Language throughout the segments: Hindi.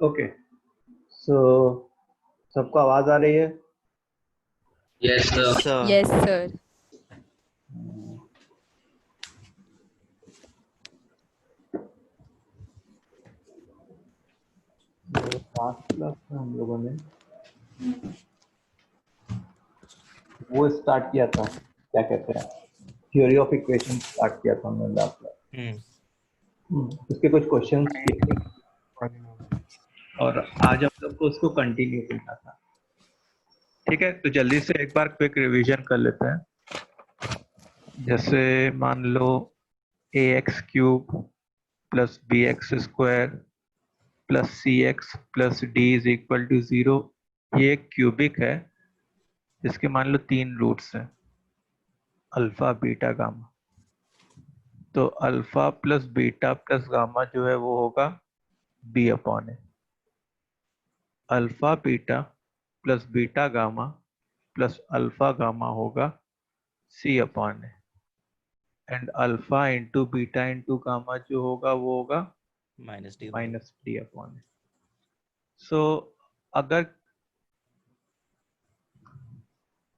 ओके, सो सबको आवाज आ रही है? Yes, sir. Yes, sir. Yes, sir. Last class में हम लोगों ने वो स्टार्ट किया था, क्या कहते हैं, थ्योरी ऑफ इक्वेशन स्टार्ट किया था हमने लास्ट क्लास। उसके कुछ क्वेश्चंस किए और आज हम लोग को उसको कंटिन्यू करना था। ठीक है, तो जल्दी से एक बार क्विक रिवीजन कर लेते हैं। जैसे मान लो ax cube plus B X square plus C X plus D is equal to 0। ये एक क्यूबिक है जिसके मान लो 3 रूट्स हैं, अल्फा बीटा गामा। तो alpha plus beta plus gamma जो है वो होगा B upon A. Alpha beta plus beta gamma plus alpha gamma होगा C upon A. And alpha into beta into gamma जो होगा वो होगा -d/. माइनस डी अपॉन ए। सो अगर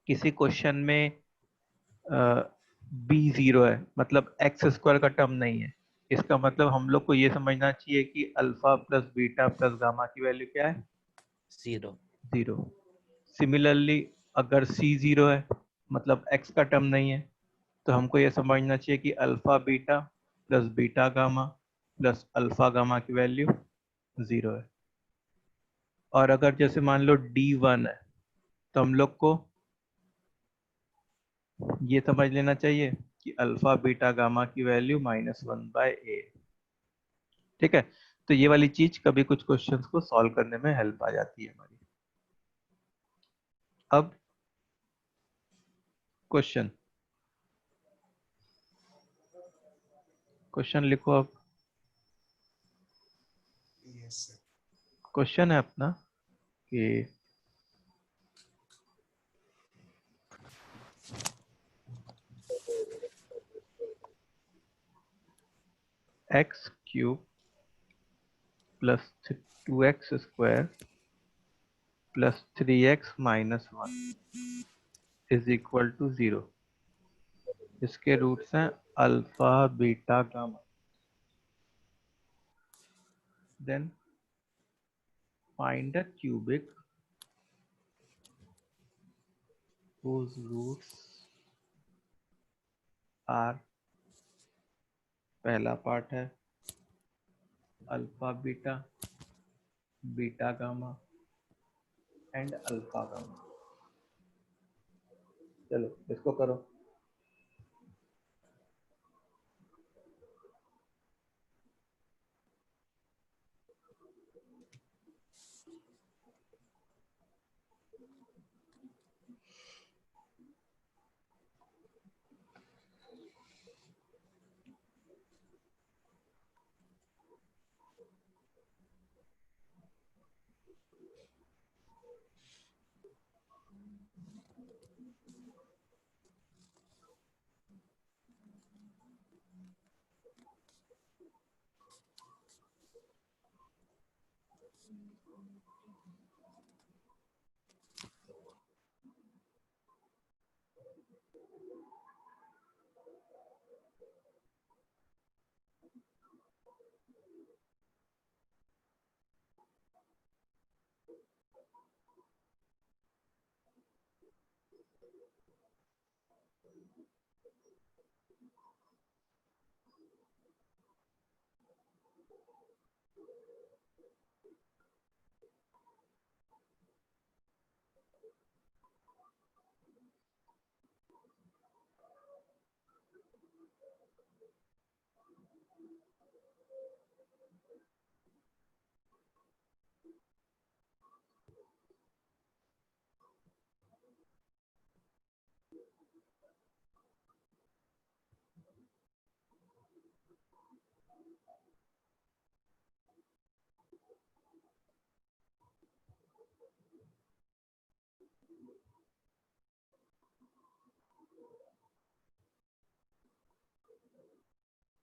किसी क्वेश्चन में बी 0 है, मतलब एक्स स्क्वायर का टर्म नहीं है, इसका मतलब हम लोग को ये समझना चाहिए कि alpha plus beta plus gamma की वैल्यू क्या है? 0. 0। सिमिलरली अगर सी 0 है, मतलब एक्स का टर्म नहीं है, तो हमको ये समझना चाहिए कि alpha beta plus beta gamma plus alpha gamma की वैल्यू 0 है। और अगर जैसे मान लो D1 है, तो हम लोग को ये समझ लेना चाहिए कि अल्फा बीटा गामा की वैल्यू -1/a। ठीक है, तो ये वाली चीज कभी कुछ क्वेश्चंस को सॉल्व करने में हेल्प आ जाती है हमारी। अब क्वेश्चन क्वेश्चन लिखो। अब क्वेश्चन है अपना कि X cube plus 2x square plus 3x minus 1 is equal to 0। इसके रूट्स हैं alpha beta gamma. Then find the cubic whose roots are, पहला पार्ट है alpha beta beta gamma and alpha gamma. चलो इसको करो।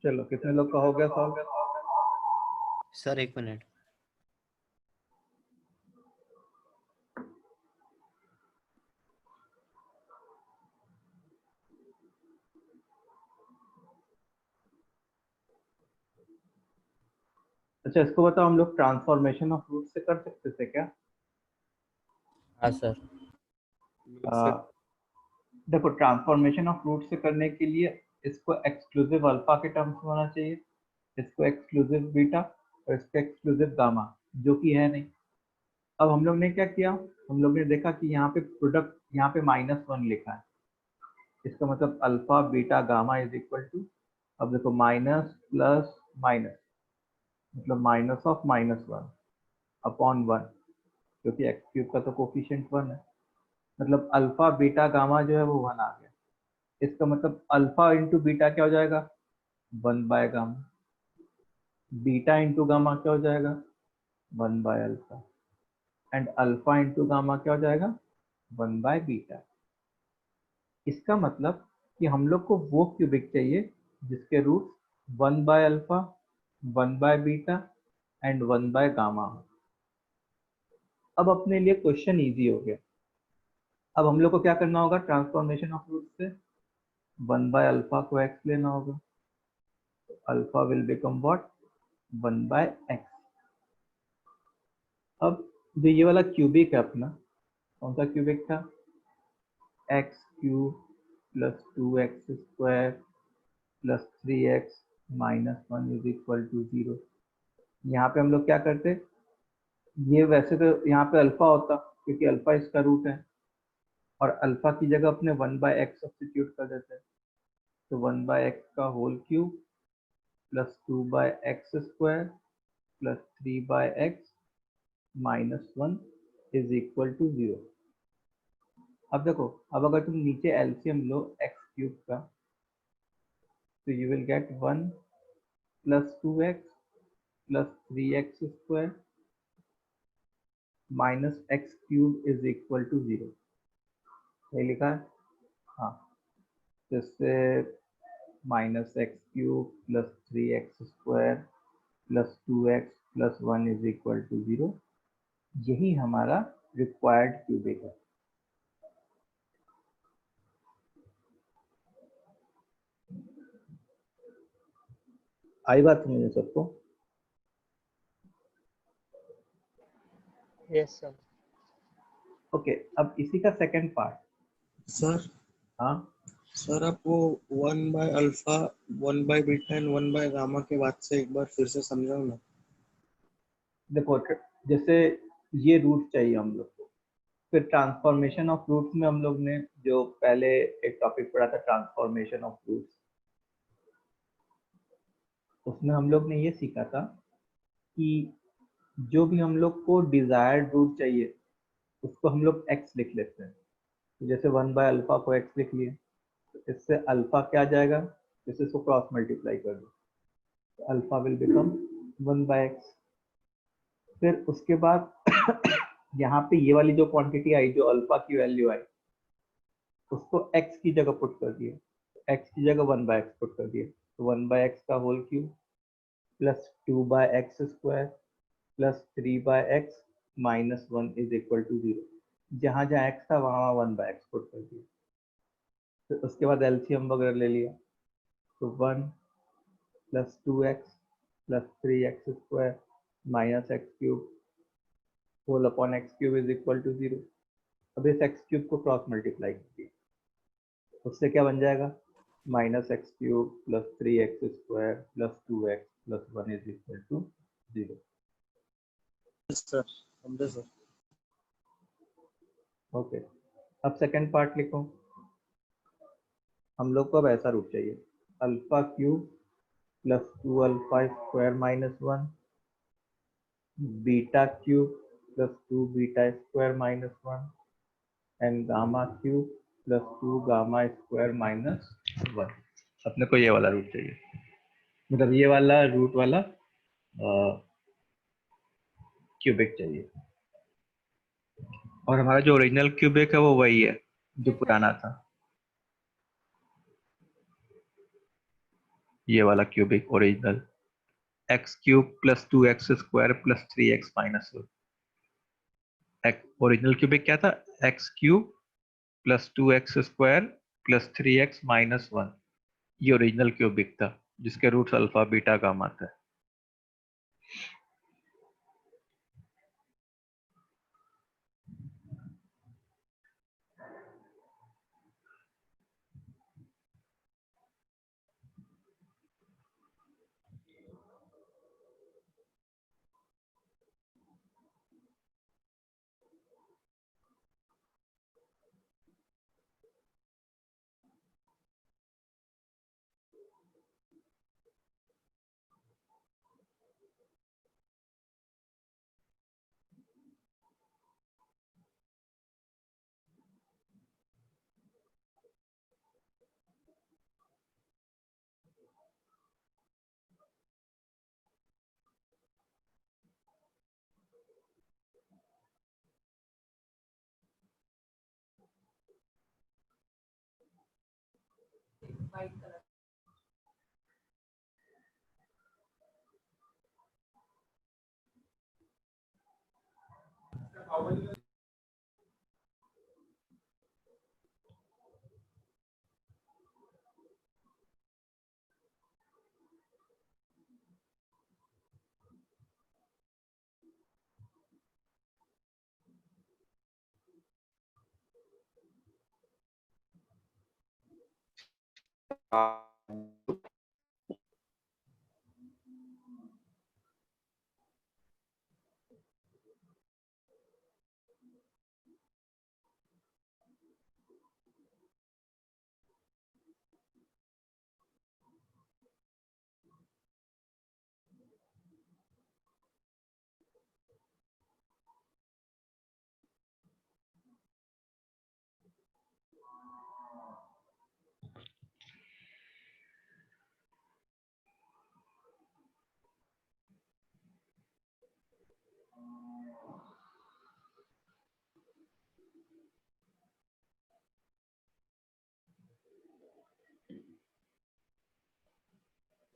चलो कितने लोग का हो गया सॉल्व? Sir 1 minute. अच्छा इसको बताओ, हम लोग ट्रांसफॉर्मेशन ऑफ रूट से कर सकते थे क्या? हाँ सर। देखो ट्रांसफॉर्मेशन ऑफ रूट से करने के लिए इसको एक्सक्लूसिव अल्फा के टर्म्स में होना चाहिए, इसको एक्सक्लूसिव बीटा और इसको एक्सक्लूसिव गामा, जो कि है नहीं। अब हम लोग ने क्या किया, हम लोग ने देखा कि यहाँ पे प्रोडक्ट, यहाँ पे -1 लिखा है, इसका मतलब alpha beta gamma is equal to, अब देखो माइनस प्लस माइनस, मतलब माइनस ऑफ -1 अपॉन 1, क्योंकि एक्स क्यूब का तो कोफिशिएंट 1 है, मतलब अल्फा बीटा गामा जो है वो 1 आ गया। इसका मतलब अल्फा इंटू बीटा क्या हो जाएगा, 1/गामा, बीटा इंटू गामा क्या हो जाएगा, 1/अल्फा, एंड अल्फा इंटू गामा क्या हो जाएगा, 1/बीटा। इसका मतलब कि हम लोग को वो क्यूबिक चाहिए जिसके रूट 1/अल्फा, 1/बीटा एंड 1/गामा हो। अब अपने लिए क्वेश्चन इजी हो गया। अब हम लोग को क्या करना होगा, ट्रांसफॉर्मेशन ऑफ रूट से 1/अल्फा को x लेना होगा, तो alpha will become what, 1/x। अब जो ये वाला क्यूबिक है अपना, कौन सा क्यूबिक था, X cube plus 2x² plus 3x minus 1 is equal to 0। यहाँ पे हम लोग क्या करते, ये वैसे तो यहाँ पे अल्फा होता क्योंकि अल्फा इसका रूट है, और अल्फा की जगह अपने 1/x सब्स्टिट्यूट कर देते हैं, तो 1/x का whole cube plus 2/x² plus 3/x minus 1 is equal to 0। अब देखो, अब अगर तुम नीचे एलसीएम लो एक्स क्यूब का, तो you will get 1 plus 2x plus 3x² minus X cube is equal to 0। सही लिखा है? हाँ, जिससे -x³ plus 3x² plus 2x plus 1 is equal to 0, यही हमारा रिक्वायर्ड क्यूबिक है। आई बात समझे सबको? Yes sir. ओके, अब इसी का सेकंड पार्ट। सर हाँ सर आप वो 1/अल्फा 1/बीटा एंड 1/गामा के बाद से एक बार फिर से समझाओ ना। देखो, जैसे ये रूट चाहिए हम लोग को, फिर ट्रांसफॉर्मेशन ऑफ रूट्स में हम लोग ने जो पहले एक टॉपिक पढ़ा था ट्रांसफॉर्मेशन ऑफ रूट्स, उसमें हम लोग ने ये सीखा था कि जो भी हम लोग को डिजायर्ड रूट चाहिए उसको हम लोग x लिख लेते हैं। तो जैसे 1/अल्फा को x लिख लिए, तो इससे अल्फा क्या आ जाएगा, जैसे इसको क्रॉस मल्टीप्लाई कर दो, तो अल्फा विल बिकम 1/x। फिर उसके बाद यहाँ पे ये वाली जो क्वांटिटी आई, जो अल्फा की वैल्यू आई, उसको x की जगह पुट कर दिए, x की जगह 1/x पुट कर दिए, तो 1/x का whole cube plus 2/x² plus 3/x minus 1 is equal to 0। जहाँ जहाँ x था वहाँ 1/x पुट कर दिया। फिर उसके बाद एलसीएम वगैरह ले लिया, तो 1 plus 2x plus 3x² minus x³ whole upon x³ is equal to 0। अब इस x³ को क्रॉस मल्टीप्लाई कीजिए, उससे क्या बन जाएगा, -x³ plus 3x² plus 2x plus 1 is equal to 0। Sir समझे सर। ओके, अब सेकंड पार्ट लिखो। हम लोग को अब ऐसा रूट चाहिए, alpha cube plus 2α² minus 1, beta cube plus 2β² minus 1 and gamma cube plus 2γ² minus 1। अपने को ये वाला रूट चाहिए, मतलब ये वाला रूट वाला क्यूबिक चाहिए, और हमारा जो ओरिजिनल क्यूबिक है वो वही है जो पुराना था, ये वाला cubic original, x³ plus 2x² plus 3x minus 1। Original cubic क्या था, x³ plus 2x² plus 3x minus 1, ये ओरिजिनल क्यूबिक था जिसके रूट्स अल्फा बीटा गामा थे।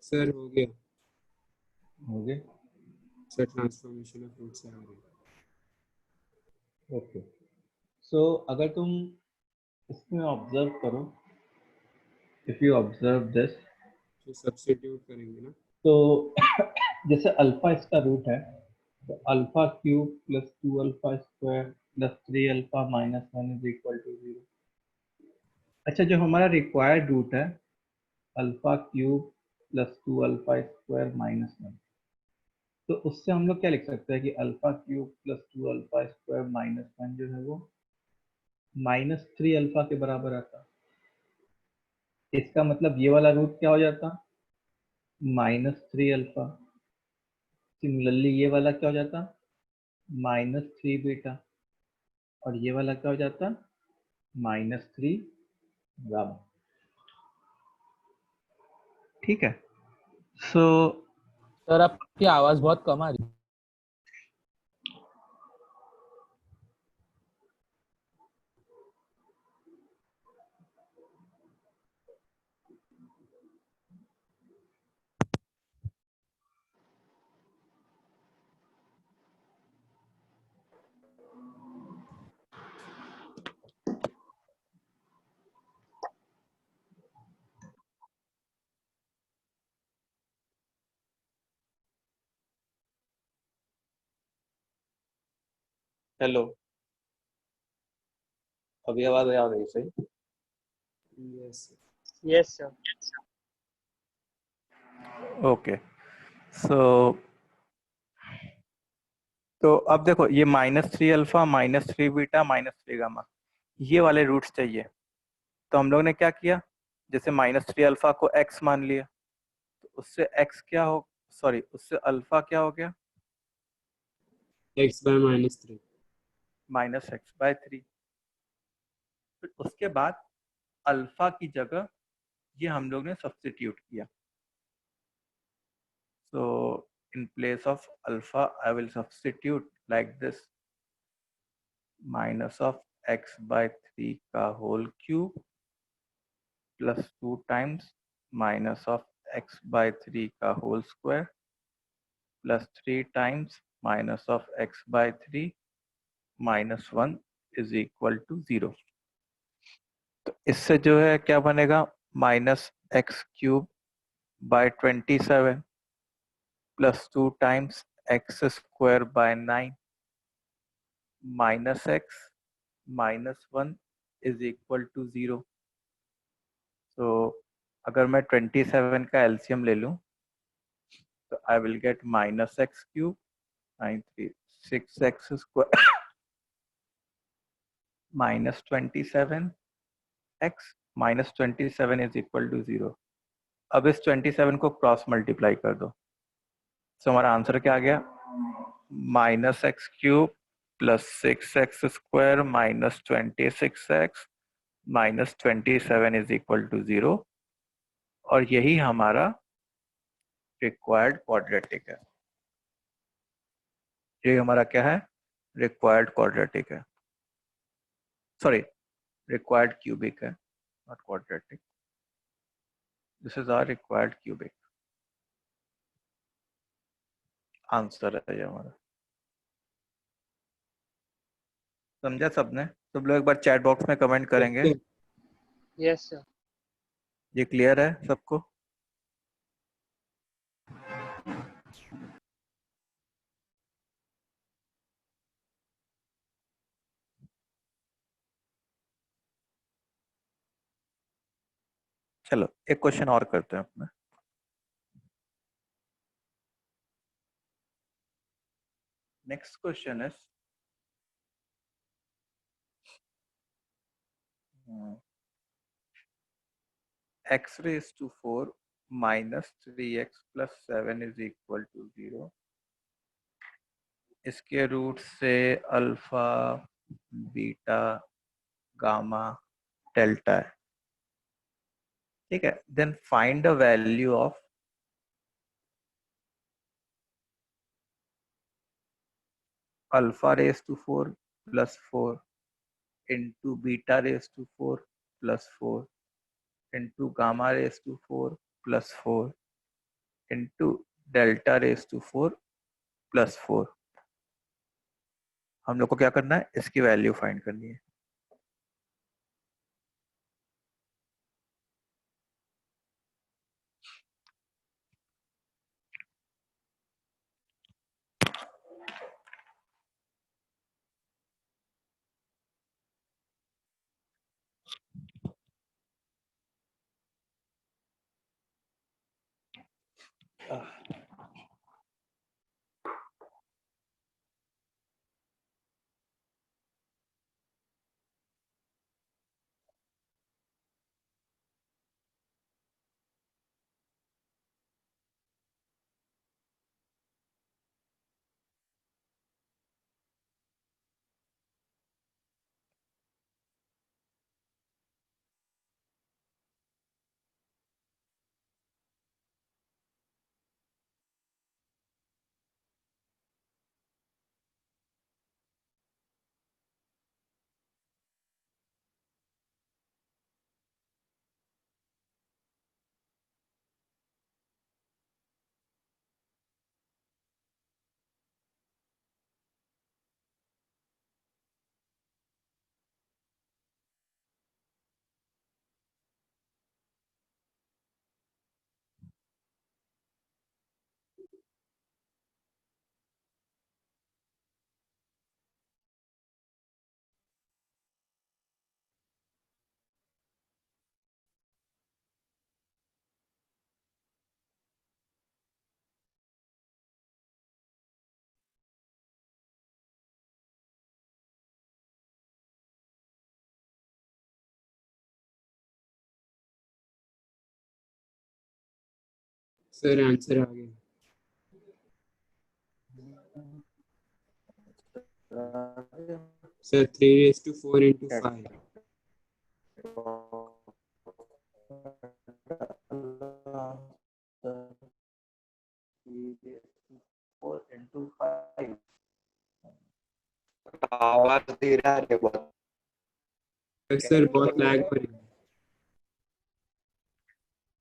सर हो गया हो गए? सर, ट्रांसफॉर्मेशन ऑफ रूट से आ रही है। ओके, सो अगर तुम इसमें ऑब्जर्व करो, इफ यू ऑब्जर्व दिस, तो सब्स्टिट्यूट करेंगे ना, तो जैसे अल्फा इसका रूट है, तो alpha cube plus 2 alpha square plus 3 alpha minus 1 is equal to 0। अच्छा, जो हमारा रिक्वायर्ड रूट है alpha cube plus 2 alpha square minus 1, तो उससे हम लोग क्या लिख सकते हैं कि alpha cube plus 2 alpha square minus 1 जो है वो माइनस 3 अल्फा के बराबर आता। इसका मतलब ये वाला रूट क्या हो जाता, माइनस 3 अल्फा। सिमिलरली ये वाला क्या हो जाता, माइनस 3 बीटा, और ये वाला क्या हो जाता, माइनस 3 गामा। ठीक है, सो सर आपकी आवाज बहुत कम आ रही है। हेलो, अभी आवाज आ रही सही? Yes yes sir. ओके, सो तो अब देखो, ये minus 3 alpha minus 3 beta minus 3 gamma, ये वाले रूट्स चाहिए। तो हम लोग ने क्या किया, जैसे माइनस 3 अल्फा को x मान लिया, तो उससे x क्या हो, सॉरी उससे अल्फा क्या हो गया, x by -3। Minus X by 3। फिर उसके बाद अल्फा की जगह ये हम लोग ने सब्स्टिट्यूट किया। So in place of alpha I will substitute like this, minus of X by 3 का whole cube plus 2 times minus of X by 3 का whole square plus 3 times minus of X by 3 minus 1 is equal to 0। तो इससे जो है क्या बनेगा, minus X cube by 27 plus 2 times X square by 9 minus X minus 1 is equal to 0। तो अगर मैं 27 का एलसीएम ले लूं तो I will get minus X cube 6 X square minus 27 X minus 27 is equal to 0। अब इस 27 को क्रॉस मल्टीप्लाई कर दो, तो हमारा आंसर क्या आ गया, minus X cube plus 6 X square minus 26x minus 27 is equal to 0। और यही हमारा रिक्वायर्ड क्वाड्रेटिक है। ये हमारा क्या है, रिक्वायर्ड क्वाड्रेटिक है, सॉरी रिक्वायर्ड क्यूबिक है, not quadratic. This is our required cubic answer है ये हमारा। समझा सबने? सब लोग एक बार चैट बॉक्स में कमेंट करेंगे। Okay. Yes sir. ये क्लियर है सबको? चलो एक क्वेश्चन और करते हैं अपने। Next question is x raised to 4 minus 3x plus 7 is equal to 0। इसके रूट से अल्फा, बीटा, गामा, डेल्टा है। ठीक है, then find the value of alpha raise to 4 plus 4 into beta raise to 4 plus 4 into gamma raise to 4 plus 4 into delta raise to 4 plus 4। हम लोग को क्या करना है? इसकी वैल्यू फाइंड करनी है। सर आंसर आ गया। Sir 3 raised to 4 into 5। आवाज दे रहा है बहुत। सर बहुत लैग हो रही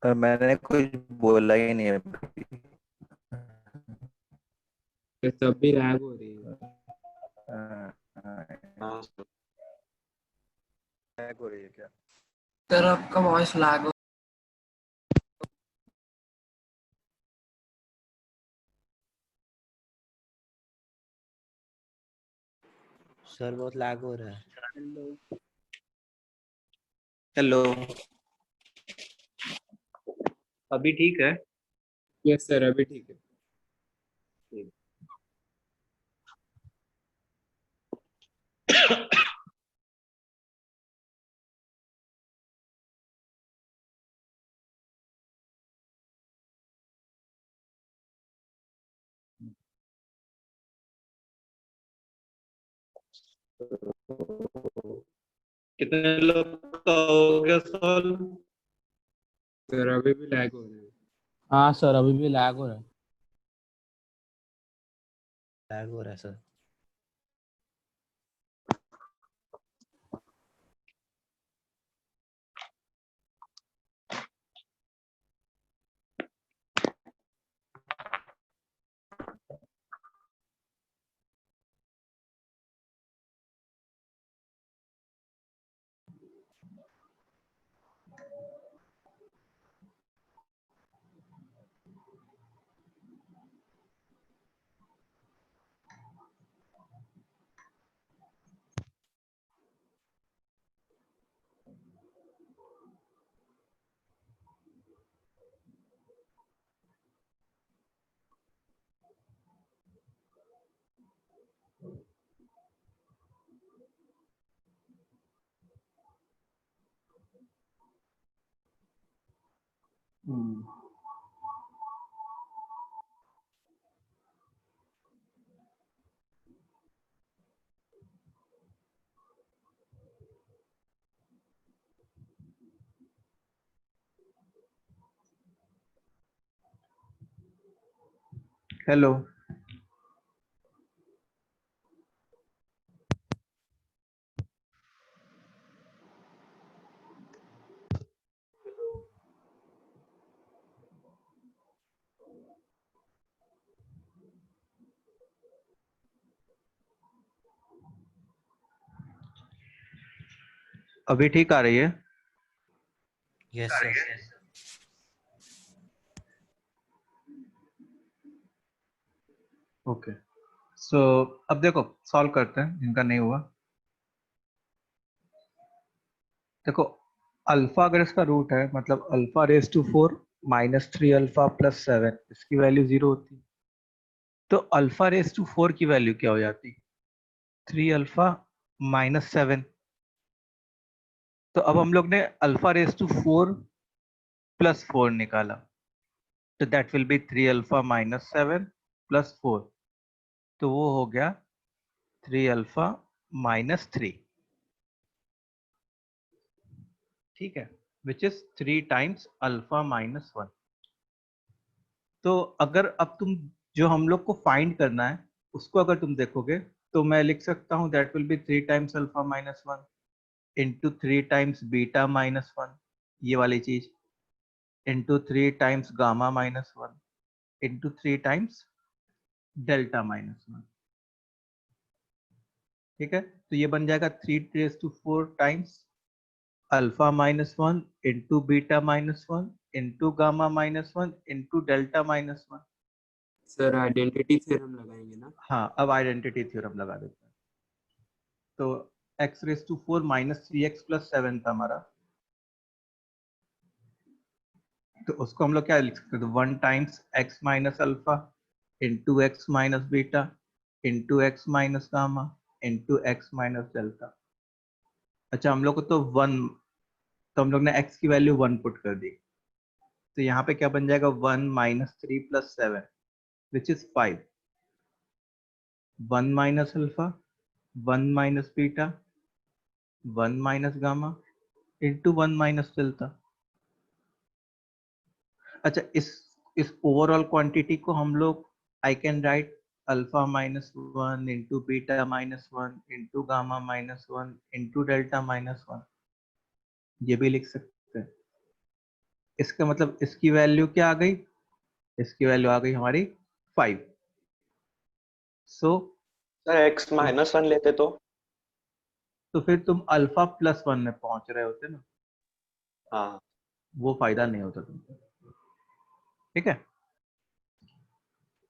मैंने कुछ बोला ही नहीं अभी। है, तब भी लैग हो रही है। लैग हो रही है क्या? सर आपका वॉइस लैग हो। सर बहुत लैग हो रहा है। हेलो, अभी ठीक है? यस सर अभी ठीक है। कितने लोग का हो गया सॉल्व? सर अभी भी लैग हो रहा है। हाँ सर, अभी भी लैग हो रहा है। लैग हो रहा है सर। हेलो, अभी ठीक आ रही है? Yes, sir. ओके, सो अब देखो सॉल्व करते हैं जिनका नहीं हुआ। देखो अल्फा अगर इसका रूट है मतलब alpha raise to 4 -3 alpha plus 7, इसकी वैल्यू 0 होती। तो अल्फा रेज टू 4 की वैल्यू क्या हो जाती? 3 अल्फा -7। तो अब हम लोग ने अल्फा रेज टू 4 प्लस 4 निकाला, तो that will be 3 alpha -7 plus 4, तो वो हो गया 3 अल्फा -3, ठीक है, विच इज 3 टाइम्स अल्फा -1। तो अगर अब तुम जो हम लोग को फाइंड करना है उसको अगर तुम देखोगे तो मैं लिख सकता हूँ that will be 3 times alpha -1 into 3 times beta -1, ये वाली चीज, into 3 times gamma -1 into 3 times delta -1, ठीक है। तो ये बन जाएगा 3 times alpha -1 into beta -1 into gamma -1 into delta -1। Sir identity theorem लगाएंगे ना? हाँ, अब आइडेंटिटी थ्योरम लगा देते हैं। तो x⁴ -3x + 7 था हमारा, तो उसको हम लोग क्या लिख सकते हैं? 1 times x minus alpha into X minus beta into X minus gamma into X minus delta. अच्छा, हम लोग को तो 1, तो हम लोग ने x की वैल्यू 1 पुट कर दी, तो यहाँ पे क्या बन जाएगा? 1 -3 + 7 which is 5, 1 minus alpha 1 minus beta 1 minus gamma into 1 minus delta. अच्छा, इस ओवरऑल क्वांटिटी को हम लोग I can write alpha -1 into beta -1 into gamma -1 into delta -1, ये भी लिख सकते हैं। इसका मतलब इसकी वैल्यू क्या आ गई? इसकी वैल्यू आ गई हमारी 5। सो सर x-1 लेते तो फिर तुम अल्फा +1 में पहुंच रहे होते ना, हाँ। वो फायदा नहीं होता तुमको, ठीक है।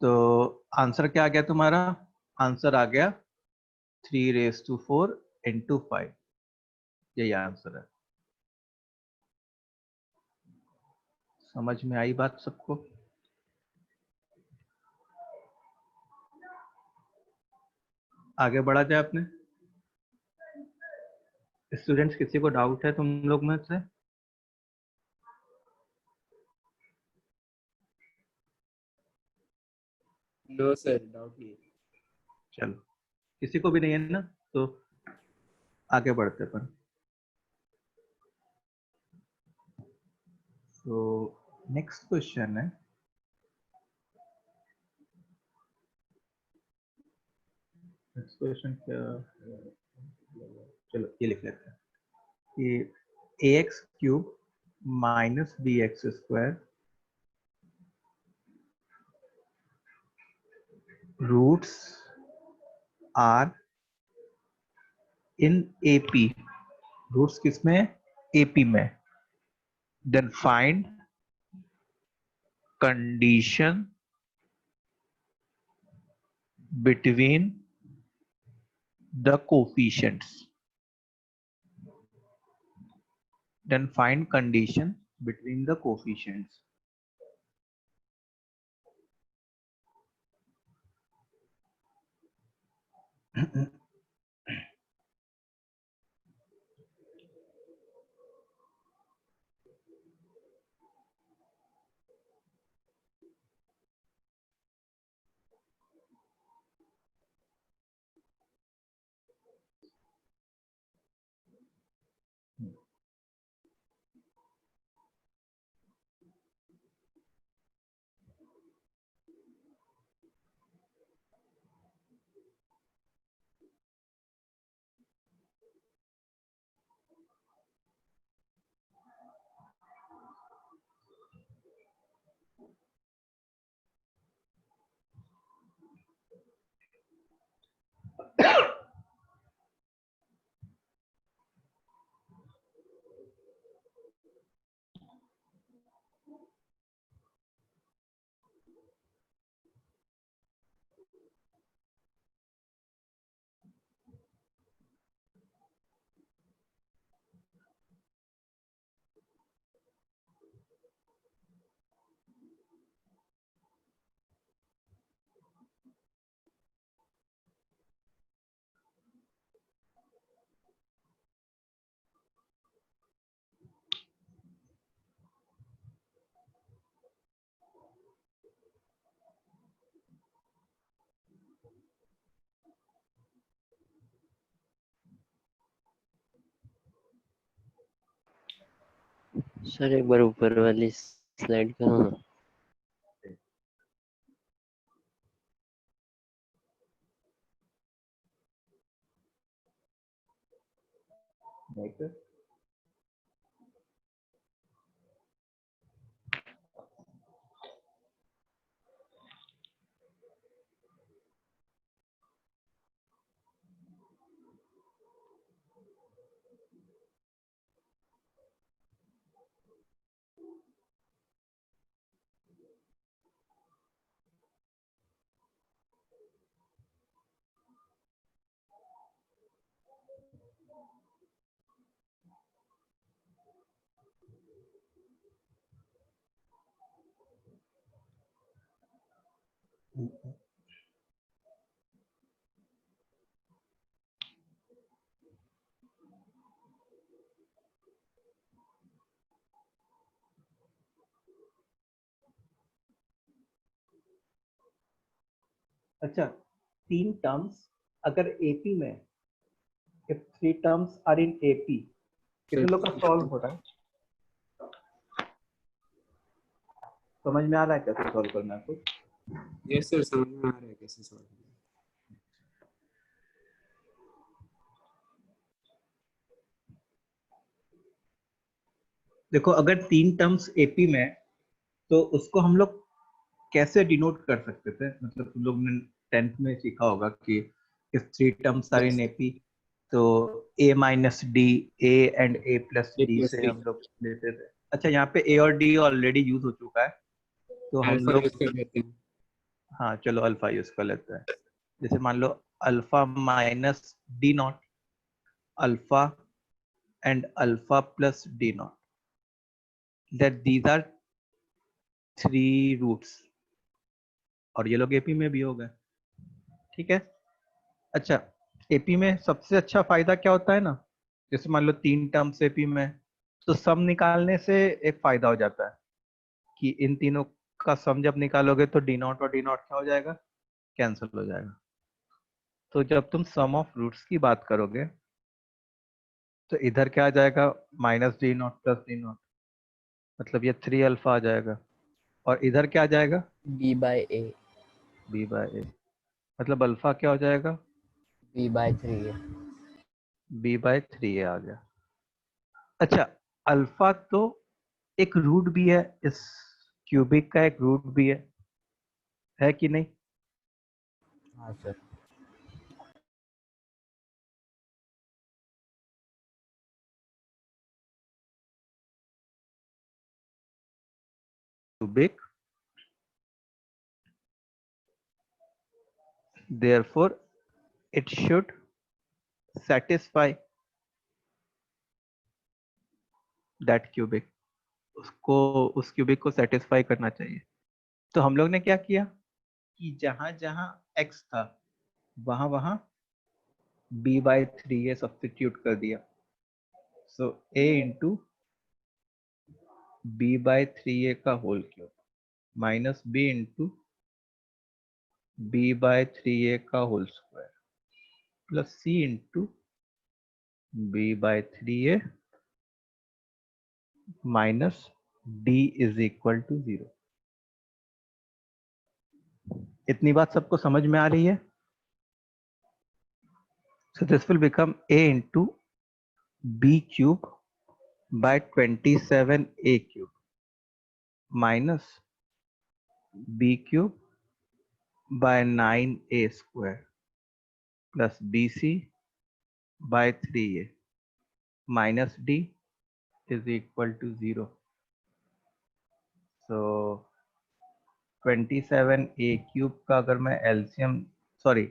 तो आंसर क्या आ गया तुम्हारा? आंसर आ गया 3⁴ इंटू 5, यही आंसर है। समझ में आई बात सबको? आगे बढ़ा जाए अपने। स्टूडेंट्स, किसी को डाउट है तुम लोग में से? नो सर, डाउट नहीं। चलो, किसी को भी नहीं है ना, तो आगे बढ़ते अपन। तो नेक्स्ट क्वेश्चन है, नेक्स्ट क्वेश्चन क्या? चलो ये लिख लेते हैं कि ax³ - bx² roots are in AP, roots किसमें? AP में। Then find condition between the coefficients, then find condition between the coefficients। Sir एक बार ऊपर वाली स्लाइड करो ना। अच्छा, 3 टर्म्स अगर एपी में, if 3 terms are in AP, कितने लोग का सॉल्व हो रहा है? समझ में आ रहा है कैसे सॉल्व करना है कुछ? यस सर, समझ में आ रहा है कैसे सॉल्व करना है। देखो, अगर 3 टर्म्स एपी में, तो उसको हम लोग कैसे डिनोट कर सकते थे? मतलब तुम लोग ने 10th में सीखा होगा कि if 3 terms are in AP, तो a minus d, a and a plus A d plus से D। हम लोग लेते थे। अच्छा, यहाँ पे a और d ऑलरेडी यूज हो चुका है, तो हम अल्फा लोग, यूज कर लेते हैं। हाँ चलो अल्फा यूज कर लेते हैं। जैसे मान लो alpha minus D naught, alpha and alpha plus D naught, that these are 3 roots, और ये लोग एपी में भी हो गए। ठीक है। अच्छा, एपी में सबसे अच्छा फायदा क्या होता है ना, जैसे मान लो 3 टर्म्स एपी में, तो सम निकालने से एक फायदा हो जाता है कि इन तीनों का सम जब निकालोगे तो डी नॉट और डी नॉट क्या हो जाएगा? कैंसिल हो जाएगा। तो जब तुम सम ऑफ रूट्स की बात करोगे तो इधर क्या आ जाएगा? Minus D not plus D not, मतलब ये 3 अल्फा आ जाएगा, और इधर क्या आ जाएगा? b by a, B by A, मतलब अल्फा क्या हो जाएगा? b by 3a। B by 3 आ गया। अच्छा, अल्फा तो एक रूट भी है, इस क्यूबिक का एक रूट भी है कि नहीं? हाँ sir. Cubic, therefore it should satisfy that cubic, उसको, उस क्यूबिक को सेटिस्फाई करना चाहिए। तो हम लोग ने क्या किया कि जहां जहां x था वहां वहां b बाय 3a सब्स्टिट्यूट कर दिया। So a into b by 3a का whole cube minus b into b by 3a का whole square plus c into b by 3a minus d is equal to 0। इतनी बात सबको समझ में आ रही है? So this will become a into b cube by 27a cube minus b cube by 9a square plus BC by 3A minus D is equal to 0। So 27A cube का अगर मैं एलसीएम, सॉरी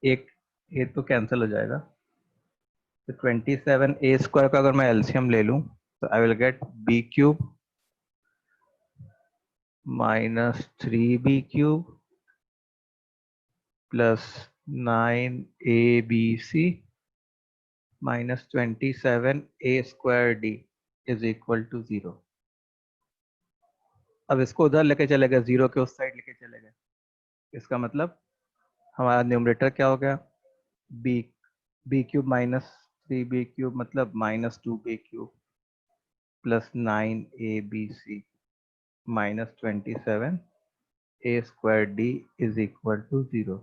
एक ए तो कैंसिल हो जाएगा, तो 27A स्क्वायर का अगर मैं एलसीएम ले लूं तो I will get B cube minus 3B cube plus 9ABC minus 27A square D is equal to 0। अब इसको उधर लेके चले गए, 0 के उस साइड लेके चले गए, इसका मतलब हमारा न्यूमरेटर क्या हो गया, B cube minus 3B cube मतलब minus 2B cube plus 9ABC minus 27A square D is equal to 0।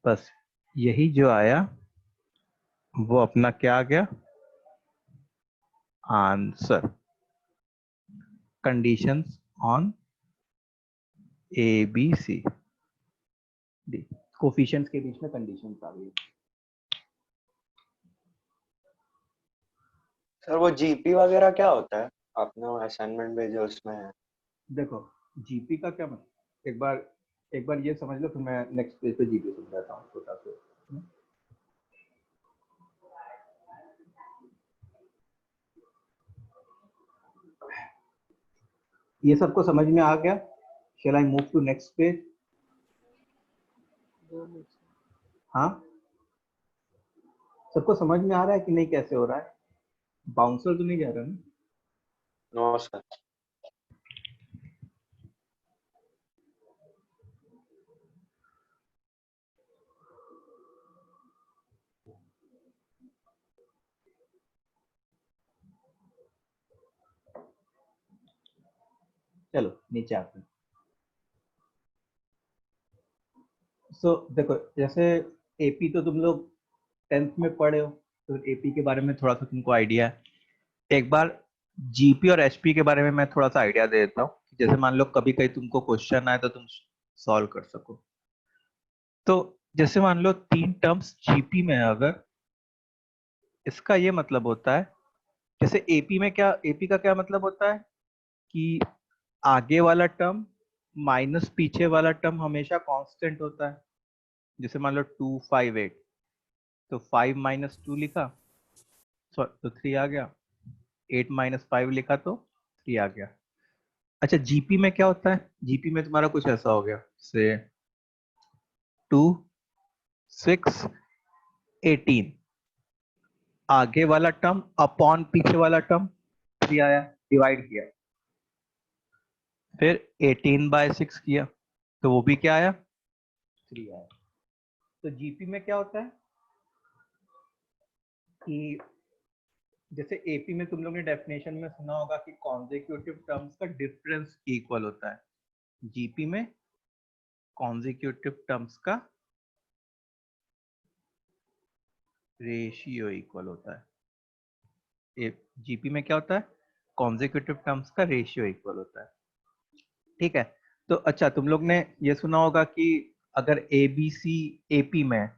बस यही जो आया वो अपना क्या आ गया, answer. Conditions on ABC D, coefficients के बीच में कंडीशंस आ गई। सर वो जीपी वगैरह क्या होता है, आपने असाइनमेंट भेजा उसमें है? देखो जीपी का क्या मतलब, एक बार ये समझ लो, फिर मैं नेक्स्ट पेज पे जीपी समझाता हूँ छोटा सा। ये सबको समझ में आ गया? Shall I move to next page? हाँ, सबको समझ में आ रहा है कि नहीं, कैसे हो रहा है? बाउंसर तो नहीं जा रहा ना? No sir. चलो नीचे आते हैं। सो देखो, जैसे एपी तो तुम लोग 10th में पढ़े हो, तो एपी के बारे में थोड़ा सा तुमको आइडिया है। एक बार जीपी और एचपी के बारे में मैं थोड़ा सा आइडिया दे देता हूँ, जैसे मान लो कभी कहीं तुमको क्वेश्चन आए तो तुम सॉल्व कर सको। तो जैसे मान लो 3 टर्म्स जीपी में है, अगर इसका ये मतलब होता है, जैसे एपी में क्या, एपी का क्या मतलब होता है कि आगे वाला टर्म माइनस पीछे वाला टर्म हमेशा कांस्टेंट होता है। जैसे मान लो 258, तो 5 माइनस 2 लिखा तो 3 आ गया, 8 माइनस 5 लिखा तो 3 आ गया। अच्छा जीपी में क्या होता है, जीपी में तुम्हारा कुछ ऐसा हो गया, से 2 6 18, आगे वाला टर्म अपॉन पीछे वाला टर्म 3 आया, डिवाइड किया, फिर 18/6 किया तो वो भी क्या आया, 3 आया। तो जीपी में क्या होता है कि जैसे एपी में तुम लोग ने डेफिनेशन में सुना होगा कि कॉन्जिक्यूटिव टर्म्स का डिफरेंस इक्वल होता है, जीपी में कॉन्जिक्यूटिव टर्म्स का रेशियो इक्वल होता है। जीपी में क्या होता है, कॉन्जिक्यूटिव टर्म्स का रेशियो इक्वल होता है। ठीक है, तो अच्छा तुम लोग ने ये सुना होगा कि अगर एबीसी एपी में,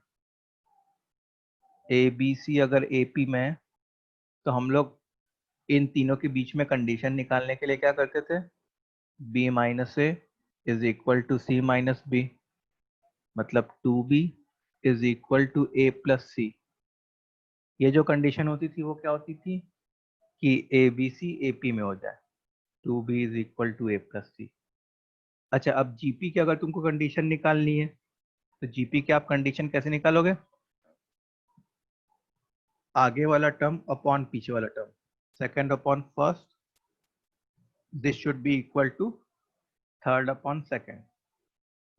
एबीसी अगर एपी में, तो हम लोग इन तीनों के बीच में कंडीशन निकालने के लिए क्या करते थे, b minus A is equal to C minus B, मतलब 2b is equal to a plus C. ये जो कंडीशन होती थी वो क्या होती थी कि ए बी सी ए पी में हो जाए, 2b is equal to a plus C. अच्छा अब जीपी की अगर तुमको कंडीशन निकालनी है, तो जीपी की आप कंडीशन कैसे निकालोगे, आगे वाला टर्म अपॉन पीछे वाला term, second upon first, this should be equal to third upon second,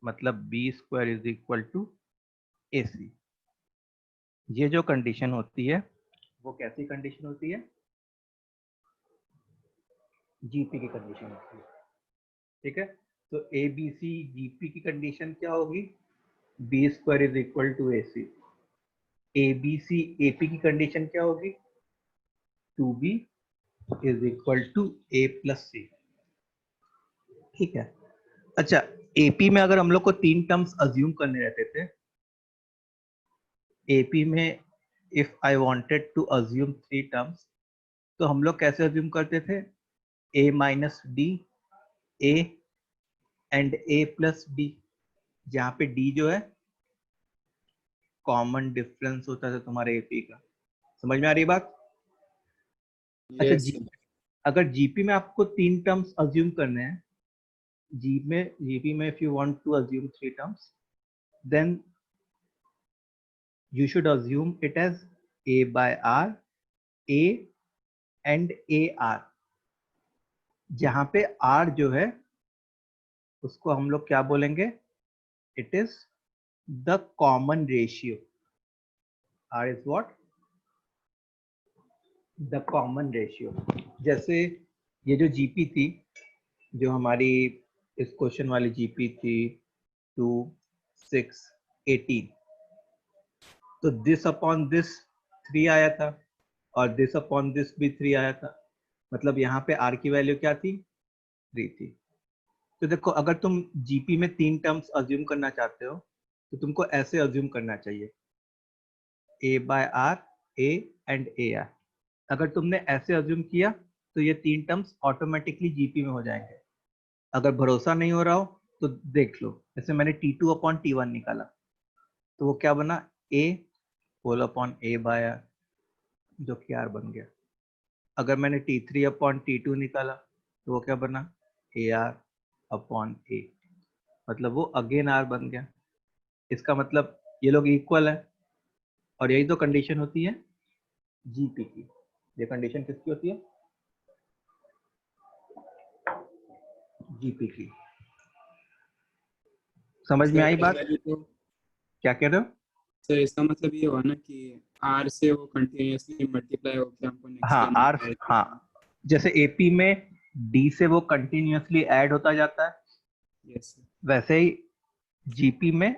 मतलब B square is equal to A C. ये जो कंडीशन होती है वो कैसी कंडीशन होती है, जीपी की कंडीशन होती है। ठीक है, तो ए बी सी जीपी की कंडीशन क्या होगी, B square is equal to A C. A B C AP की कंडीशन क्या होगी, 2b is equal to A plus C. ठीक है, अच्छा एपी में अगर हम लोग को 3 टर्म्स अज्यूम करने रहते थे, एपी में if I wanted to assume 3 terms, तो हम लोग कैसे अज्यूम करते थे? a minus D, A and A plus D, जहाँ पे डी जो है कॉमन डिफरेंस होता था तुम्हारे एपी का। समझ में आ रही है बात? अच्छा, Yes, sir. अगर जीपी में आपको 3 टर्म्स अज्यूम करने हैं, जीपी में if you want to assume 3 terms, then you should assume it as a by r, a and ar, जहां पे r जो है उसको हम लोग क्या बोलेंगे? It is the common ratio. r is what? The common ratio. जैसे ये जो जीपी थी, जो हमारी इस क्वेश्चन वाली जीपी थी 2, 6, 18, तो दिस अपॉन दिस 3 आया था और दिस अपॉन दिस भी 3 आया था। मतलब यहाँ पे r की वैल्यू क्या थी? 3 थी। तो देखो, अगर तुम जीपी में 3 टर्म्स अज्यूम करना चाहते हो तो तुमको ऐसे अज्यूम करना चाहिए, a bye r, a and A R. अगर तुमने ऐसे अज्यूम किया तो ये 3 टर्म्स ऑटोमेटिकली जीपी में हो जाएंगे। अगर भरोसा नहीं हो रहा हो तो देख लो, जैसे मैंने T2 अपॉन T1 निकाला तो वो क्या बना? a whole upon a bye r, जो कि r बन गया। अगर मैंने T3 अपॉन T2 निकाला तो वो क्या बना? AR अपॉन A, मतलब वो अगेन R बन गया। इसका मतलब ये लोग इक्वल है, और यही तो कंडीशन होती है जीपी की। ये कंडीशन किसकी होती है? जीपी की। समझ में सर आई बात? वैल्यू तो क्या कह रहे हो? सर इसका मतलब ये हुआ ना कि R से वो कंटिन्यूअसली मल्टीप्लाई होकर हमको नेक्स्ट हाँ, टर्म R, हाँ, जैसे एपी में D से वो कंटिन्यूअसली ऐड होता जाता है, यस सर। वैसे ही जीपी में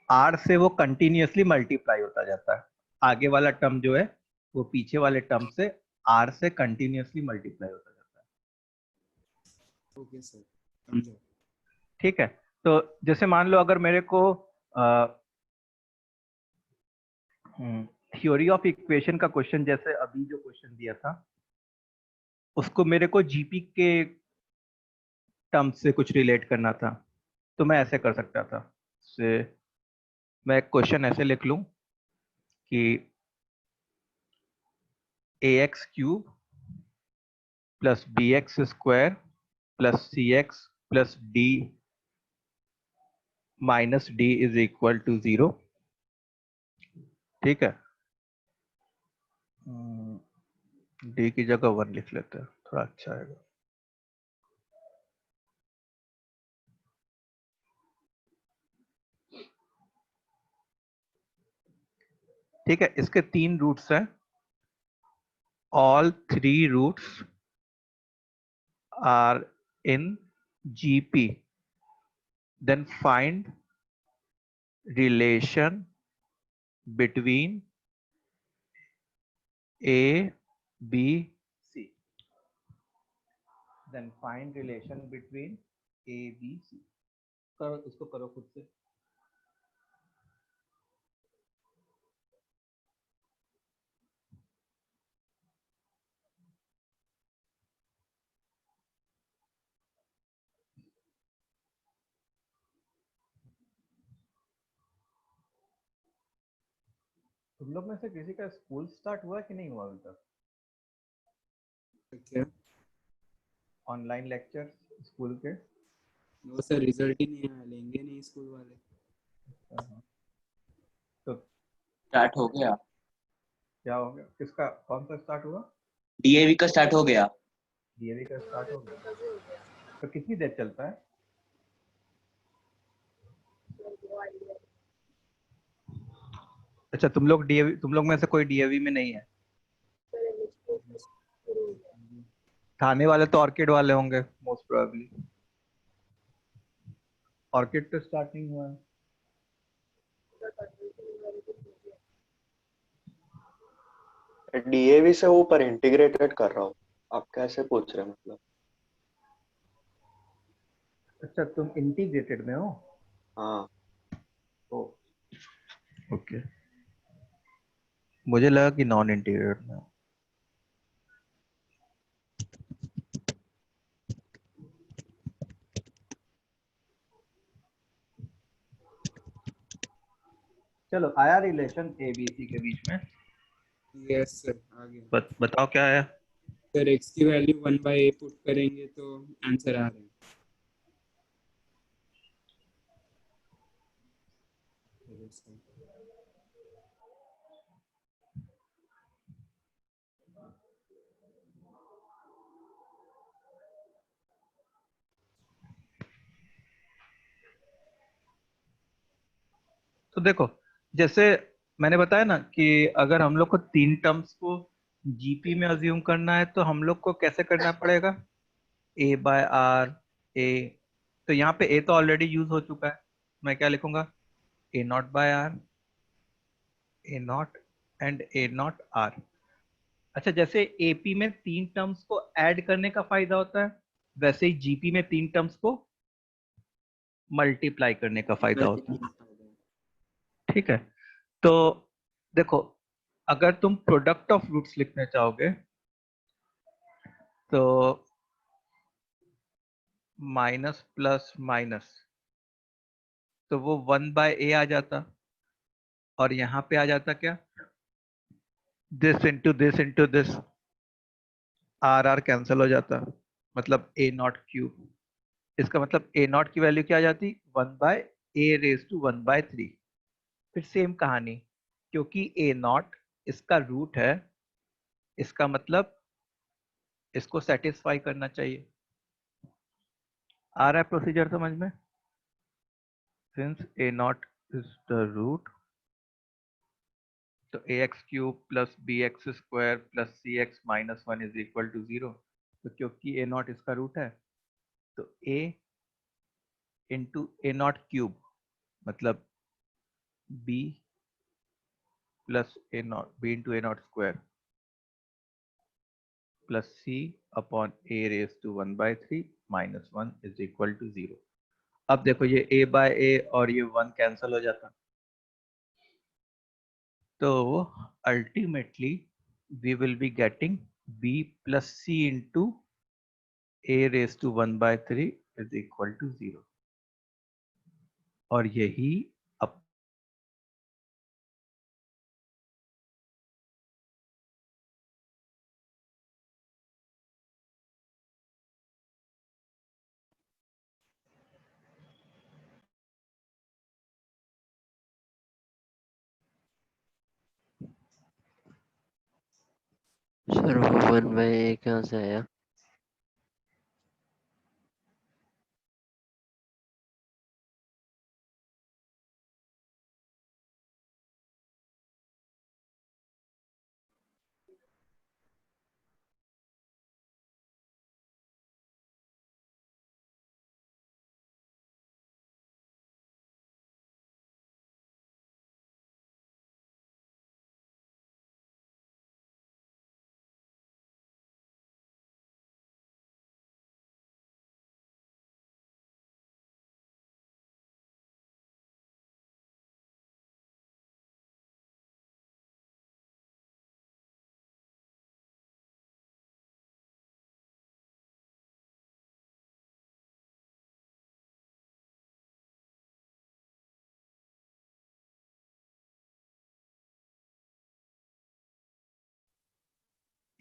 R से वो कंटिन्यूअसली मल्टीप्लाई होता जाता है। आगे वाला टर्म जो है वो पीछे वाले टर्म से R से कंटिन्यूअसली मल्टीप्लाई होता जाता है। ओके सर, समझो। ठीक है, तो जैसे मान लो अगर मेरे को थ्योरी ऑफ इक्वेशन का क्वेश्चन, जैसे अभी जो क्वेश्चन दिया था, उसको मेरे को जीपी के टर्म से कुछ रिलेट करना था, तो मैं ऐसे कर सकता था। से मैं क्वेश्चन ऐसे लिख लूं कि ax cube plus B X square plus C X plus D minus D is equal to 0। ठीक है, डी की जगह 1 लिख लेते हैं, थोड़ा अच्छा आएगा। ठीक है, इसके 3 रूट्स हैं। All 3 roots are in GP, then find relation between A, B, C. Then find relation between A, B, C. करो, इसको करो खुद से। तुम लोग में से किसी का स्कूल स्टार्ट हुआ कि नहीं हुआ अभी तक? क्या? ऑनलाइन लेक्चर स्कूल के? नो सर, रिजल्ट ही नहीं आया, लेंगे नहीं स्कूल वाले। तो स्टार्ट हो गया। क्या हो गया? किसका, कौन सा स्टार्ट हुआ? डीएवी का स्टार्ट हो गया। डीएवी का स्टार्ट हो गया। तो कितनी देर चलता है? अच्छा, तुम लोग में से कोई डीएवी में नहीं है? थाने वाले तो ऑर्किड वाले होंगे मोस्ट प्रोबेबली। ऑर्किड तो स्टार्ट नहीं हुआ है। डीएवी से ऊपर इंटीग्रेटेड कर रहा हूँ। आप कैसे पूछ रहे हैं मतलब? अच्छा, तुम इंटीग्रेटेड में हो? हाँ। ओके। मुझे लगा कि नॉन इंटीरियर में। चलो आया रिलेशन ए बी सी के बीच में। यस सर, आ गया। बताओ क्या आया। सर x की वैल्यू 1/a पुट करेंगे तो आंसर आ रहा है। तो देखो, जैसे मैंने बताया ना कि अगर हम लोग को तीन टर्म्स को जीपी में अज्यूम करना है तो हम लोग को कैसे करना पड़ेगा, ए बाय आर ए। तो यहाँ पे ए तो ऑलरेडी यूज हो चुका है, मैं क्या लिखूंगा, A naught by R, A naught and A naught R. अच्छा, जैसे एपी में तीन टर्म्स को ऐड करने का फायदा होता है, वैसे ही जीपी में तीन टर्म्स को मल्टीप्लाई करने का फायदा होता है। ठीक है, तो देखो, अगर तुम प्रोडक्ट ऑफ रूट्स लिखना चाहोगे तो माइनस प्लस माइनस, तो वो 1/a आ जाता, और यहाँ पे आ जाता क्या, this into this into this, R R cancel हो जाता, मतलब ए नॉट क्यूब। इसका मतलब ए नॉट की वैल्यू क्या आ जाती, 1/a⁻⁻³ फिर सेम कहानी, क्योंकि ए नॉट इसका रूट है, इसका मतलब इसको सेटिस्फाई करना चाहिए। आ रहा है प्रोसीजर समझ में। Since A naught is the root, तो ax³ plus bx² plus cx−1 is equal to 0। तो क्योंकि ए नॉट इसका रूट है, तो a into A naught cube मतलब b plus A naught, b into A naught square plus c upon a⁻⁻³ is equal to 0। अब देखो, ये a बाय a और ये 1 कैंसिल हो जाता, तो ultimately we will be getting b plus c into a⁻⁻³ is equal to 0। और यही अब सर वो 1/a कहाँ से आया?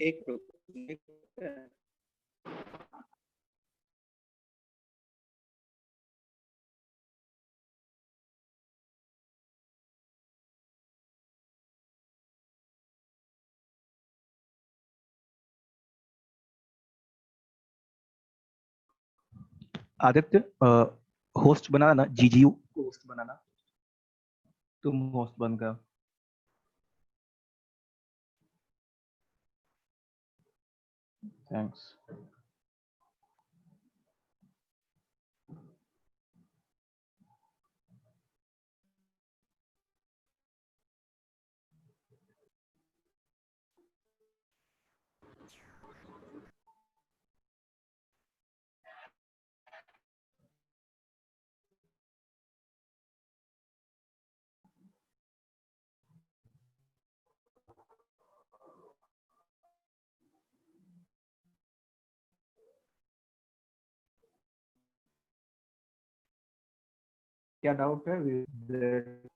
एक आदित्य होस्ट बनाना ना, जीजीयू होस्ट बनाना, तुम होस्ट बन गए। थैंक्स। क्या डाउट है विद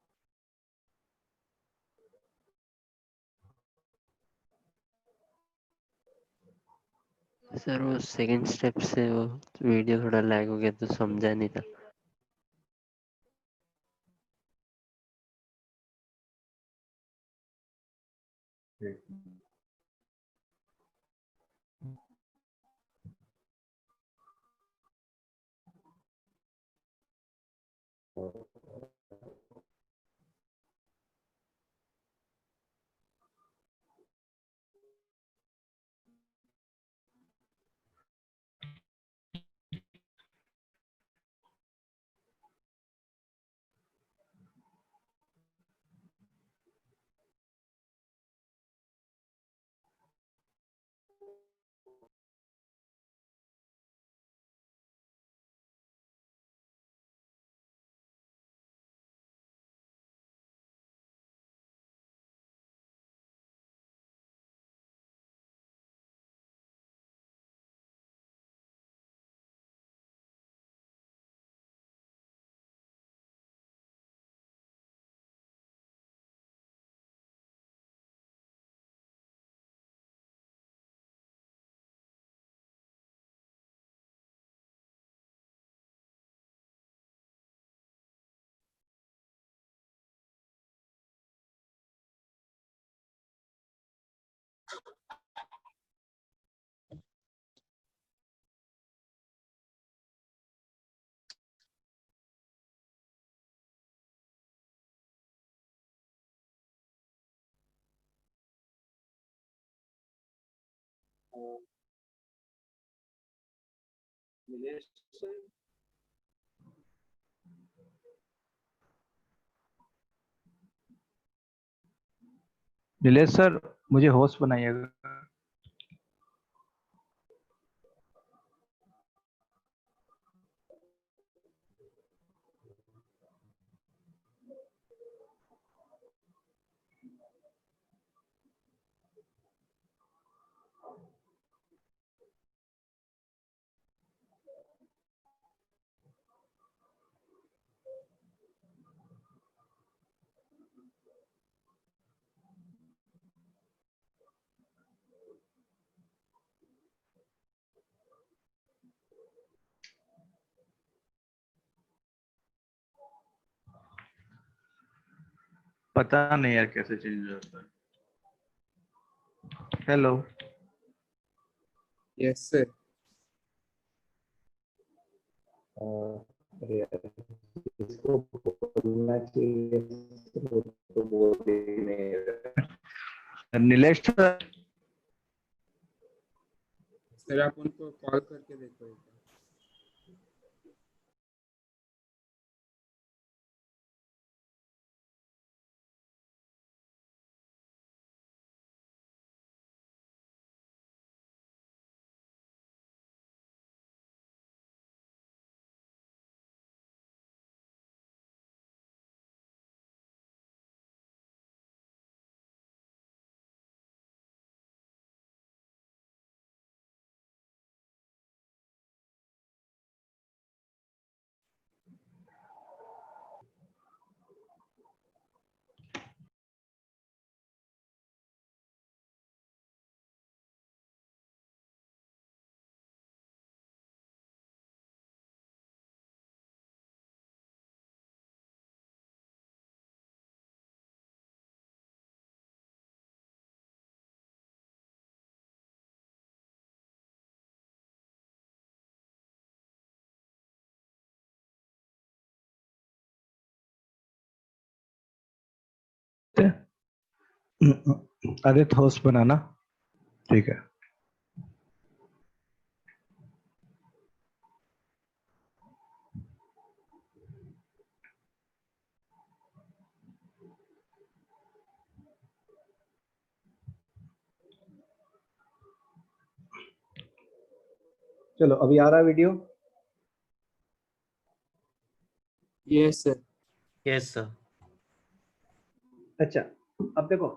सर वो सेकंड स्टेप से वो वीडियो थोड़ा लैग हो गया तो समझा नहीं था। नीलेश सर मुझे होस्ट बनाइएगा। पता नहीं यार कैसे चेंज होता है। Hello yes sir. अरे यार, इसको बोलना चाहिए तो बोल ही नहीं रहा। नीलेश सर सर आप उनको कॉल करके देखो एक बार। आदित्य होस्ट बनाना। ठीक है। चलो अभी आ रहा है video. Yes sir. Yes sir. अच्छा अब देखो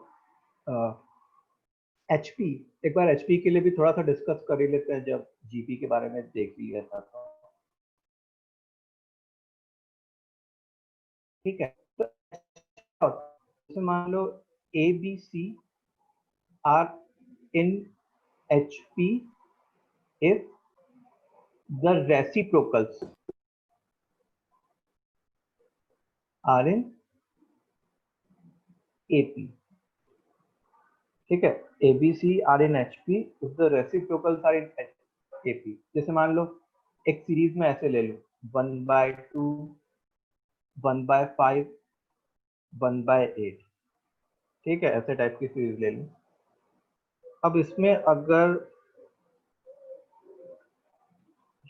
एचपी, एक बार एचपी के लिए भी थोड़ा सा डिस्कस कर ही लेते हैं जब जीपी के बारे में देख लिया था तो। ठीक है, तो जैसे मान लो A B C are in HP if the reciprocals are in AP. ठीक है, ABC are in HP if the reciprocals are in AP. जैसे मान लो एक सीरीज में ऐसे ले लो 1/2, 1/5, 1/8, ठीक है, ऐसे टाइप की सीरीज ले लो। अब इसमें अगर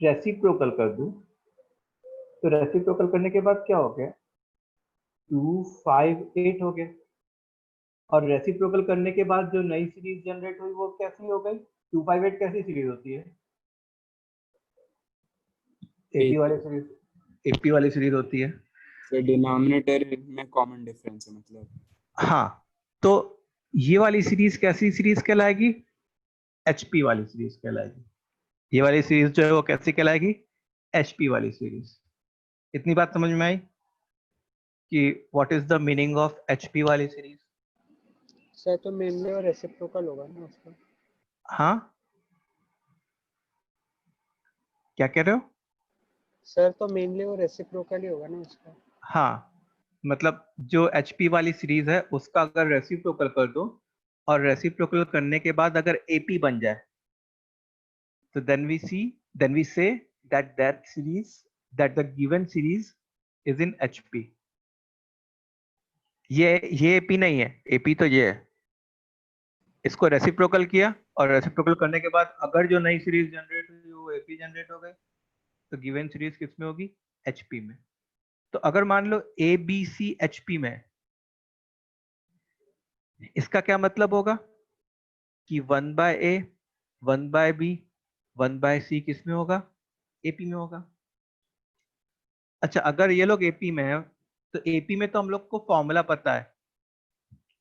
रेसिप्रोकल कर दूं तो रेसिप्रोकल करने के बाद क्या हो गया, 2, 5, 8 हो गया। और रेसिप्रोकल करने के बाद जो नई सीरीज जनरेट हुई वो कैसी हो गई, 2, 5, 8 कैसी सीरीज होती है, एपी वाली सीरीज होती है। तो डिनोमिनेटर में कॉमन डिफरेंस है मतलब। हाँ, तो ये वाली सीरीज कैसी सीरीज कहलाएगी, एचपी वाली सीरीज कहलाएगी। ये वाली सीरीज जो है वो कैसी कहलाएगी, एचपी वाली सीरीज। इतनी बात समझ में आई कि what is the meaning of HP वाली सीरीज। सर तो मेनली और रेसिप्रोकल होगा ना उसका। हाँ, क्या कह रहे हो। सर तो मेनली और रेसिप्रोकल ही होगा ना उसका। हाँ, मतलब जो एचपी वाली सीरीज है उसका अगर रेसिप्रोकल कर दो और रेसिप्रोकल करने के बाद अगर एपी बन जाए तो then we say that the given series is in HP. ये एपी नहीं है, एपी तो ये है। इसको रेसिप्रोकल किया और रेसिप्रोकल करने के बाद अगर जो नई सीरीज जनरेट हुई वो एपी जनरेट हो गई तो गिवन सीरीज किस में होगी, एचपी में। तो अगर मान लो ए बी सी एचपी में, इसका क्या मतलब होगा कि 1/A, 1/B, 1/C किस में होगा, एपी में होगा। अच्छा, अगर ये लोग एपी में है तो एपी में तो हम लोग को फॉर्मूला पता है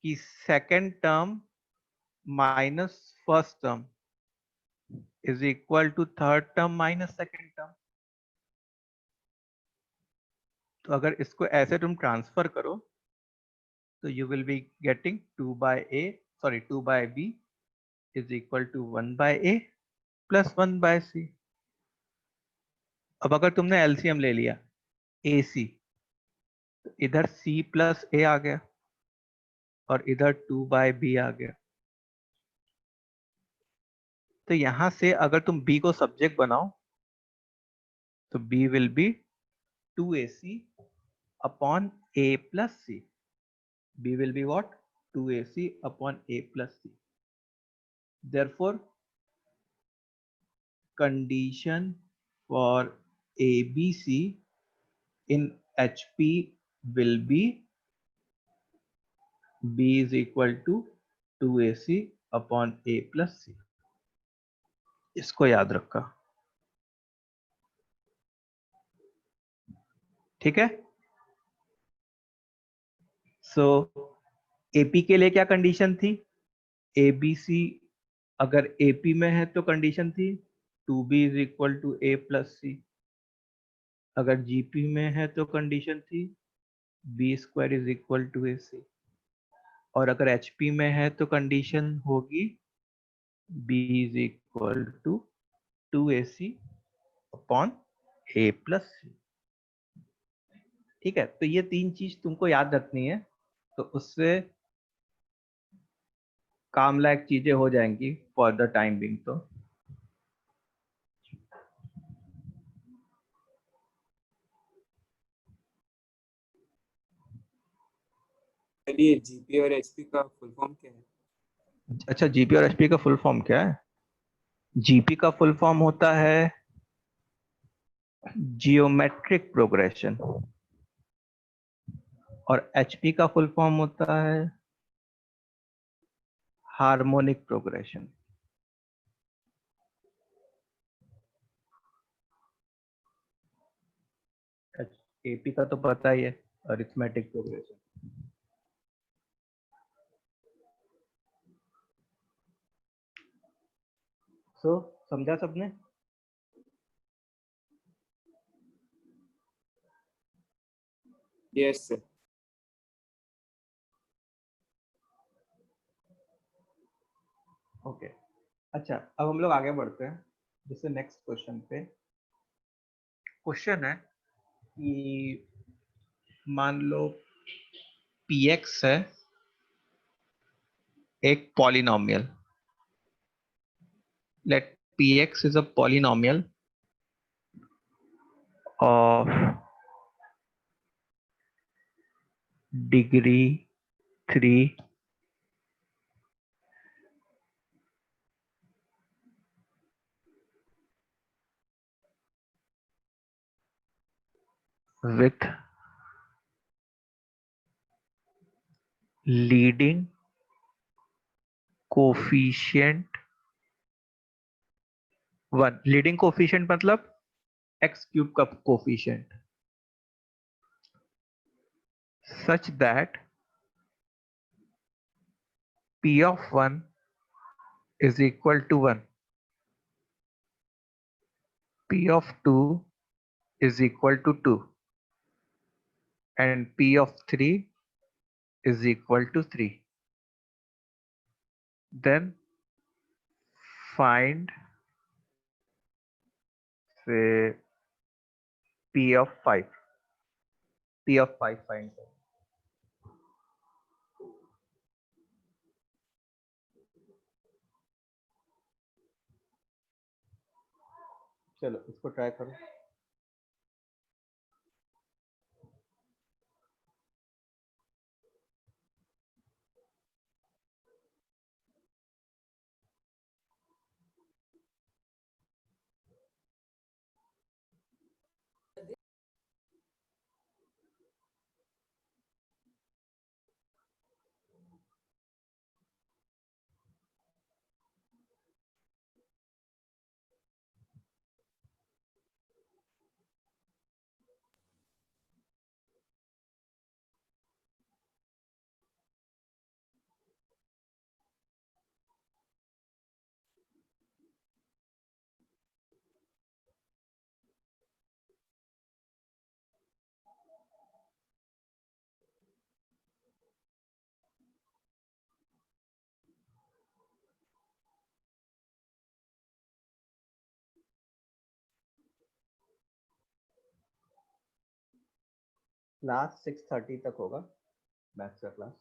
कि second term minus first term is equal to third term minus second term. तो अगर इसको ऐसे तुम ट्रांसफर करो तो you will be getting 2/B is equal to 1/A plus 1/C। अब अगर तुमने एलसीएम ले लिया AC, तो इधर C प्लस A आ गया और इधर 2/B आ गया। तो यहां से अगर तुम B को सब्जेक्ट बनाओ तो B will be 2AC upon A plus C। B will be what, 2AC upon A plus C. Therefore, condition for ABC in HP will be B is equal to 2AC upon A plus C. इसको याद रखा, ठीक है। सो AP के लिए क्या कंडीशन थी, ABC अगर AP में है तो कंडीशन थी 2B is equal to A plus C। अगर GP में है तो कंडीशन थी B² is equal to AC। और अगर HP में है तो कंडीशन होगी B is equal to 2AC upon A plus C। ठीक है, तो ये तीन चीज तुमको याद रखनी है, तो उससे काम लायक चीजें हो जाएंगी फॉर द टाइम बिंग। तो चलिए, जीपी और एचपी का फुल फॉर्म क्या है। अच्छा, जीपी और एचपी का फुल फॉर्म क्या है, जीपी का फुल फॉर्म होता है जियोमेट्रिक प्रोग्रेशन और एचपी का फुल फॉर्म होता है हार्मोनिक प्रोग्रेशन। एपी का तो पता ही है, अरिथमेटिक प्रोग्रेशन। सो समझा सबने। Yes sir. ओके अच्छा, अब हम लोग आगे बढ़ते हैं जैसे नेक्स्ट क्वेश्चन पे। क्वेश्चन है कि मान लो px है एक polynomial, let px is a polynomial of degree 3 with leading coefficient 1। Leading coefficient मतलब x क्यूब का coefficient, such that p of 1 is equal to 1, p of 2 is equal to 2 and p of 3 is equal to 3. Then find say p of 5, p of 5 find करो। चलो इसको ट्राई करो। क्लास 6:30 तक होगा मैथ्स का क्लास।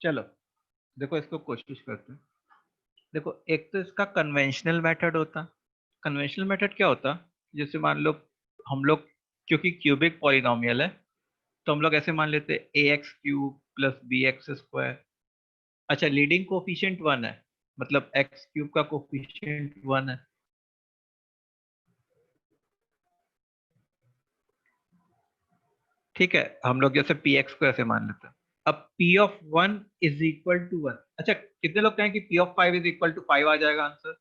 चलो देखो इसको कोशिश करते हैं। देखो एक तो इसका कन्वेंशनल मेथड होता। कन्वेंशनल मेथड क्या होता जैसे मान लो हम लोग, क्योंकि क्यूबिक पॉलिनोमियल है तो हम लोग ऐसे मान लेते हैं A X cube plus B X square. अच्छा, लीडिंग कोफिशिएंट 1 है, मतलब एक्स क्यूब का कोफिशिएंट 1 है। ठीक है, हम लोग जैसे पी एक्स को ऐसे मान लेते हैं। अब P of 1 is equal to 1। अच्छा, कितने लोग कहें कि P of 5 is equal to 5 आ जाएगा आंसर?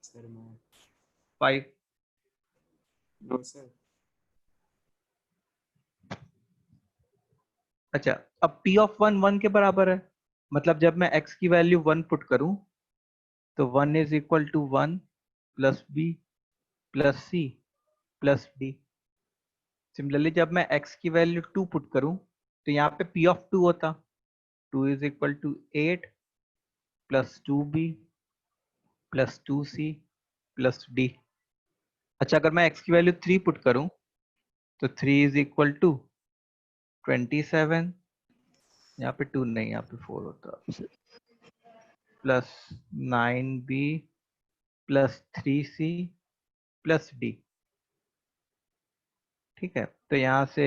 सर मैं 5। No sir. अच्छा, अब पी ऑफ 1 1 के बराबर है, मतलब जब मैं x की वैल्यू 1 पुट करूं तो 1 is equal to 1 plus B plus C plus D. Similarly जब मैं x की वैल्यू 2 पुट करूं तो यहाँ पे p ऑफ 2 होता, 2 is equal to 8 plus 2b plus 2c plus D. अच्छा, अगर मैं x की वैल्यू 3 पुट करूं तो 3 इज इक्वल टू 27, यहाँ पे 2 नहीं, यहाँ पे 4 होता, plus 9b plus 3c plus D. ठीक है, तो यहाँ से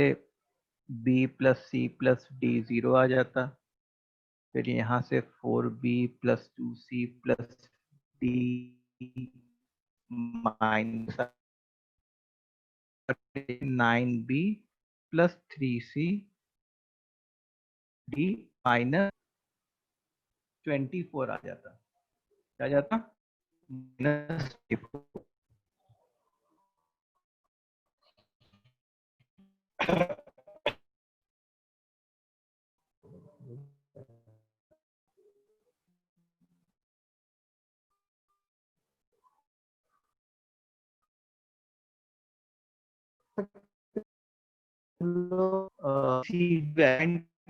b plus C plus D 0 आ जाता, फिर यहाँ से 4b plus 2c plus D minus 9b plus 3c D minus 24 आ जाता। क्या जाता? माइनस 24।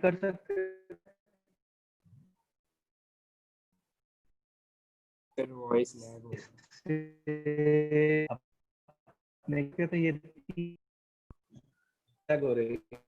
कर सकते हैं। सर वॉइस लैग हो रहा है। से अपने क्या था ये लैग हो रही है।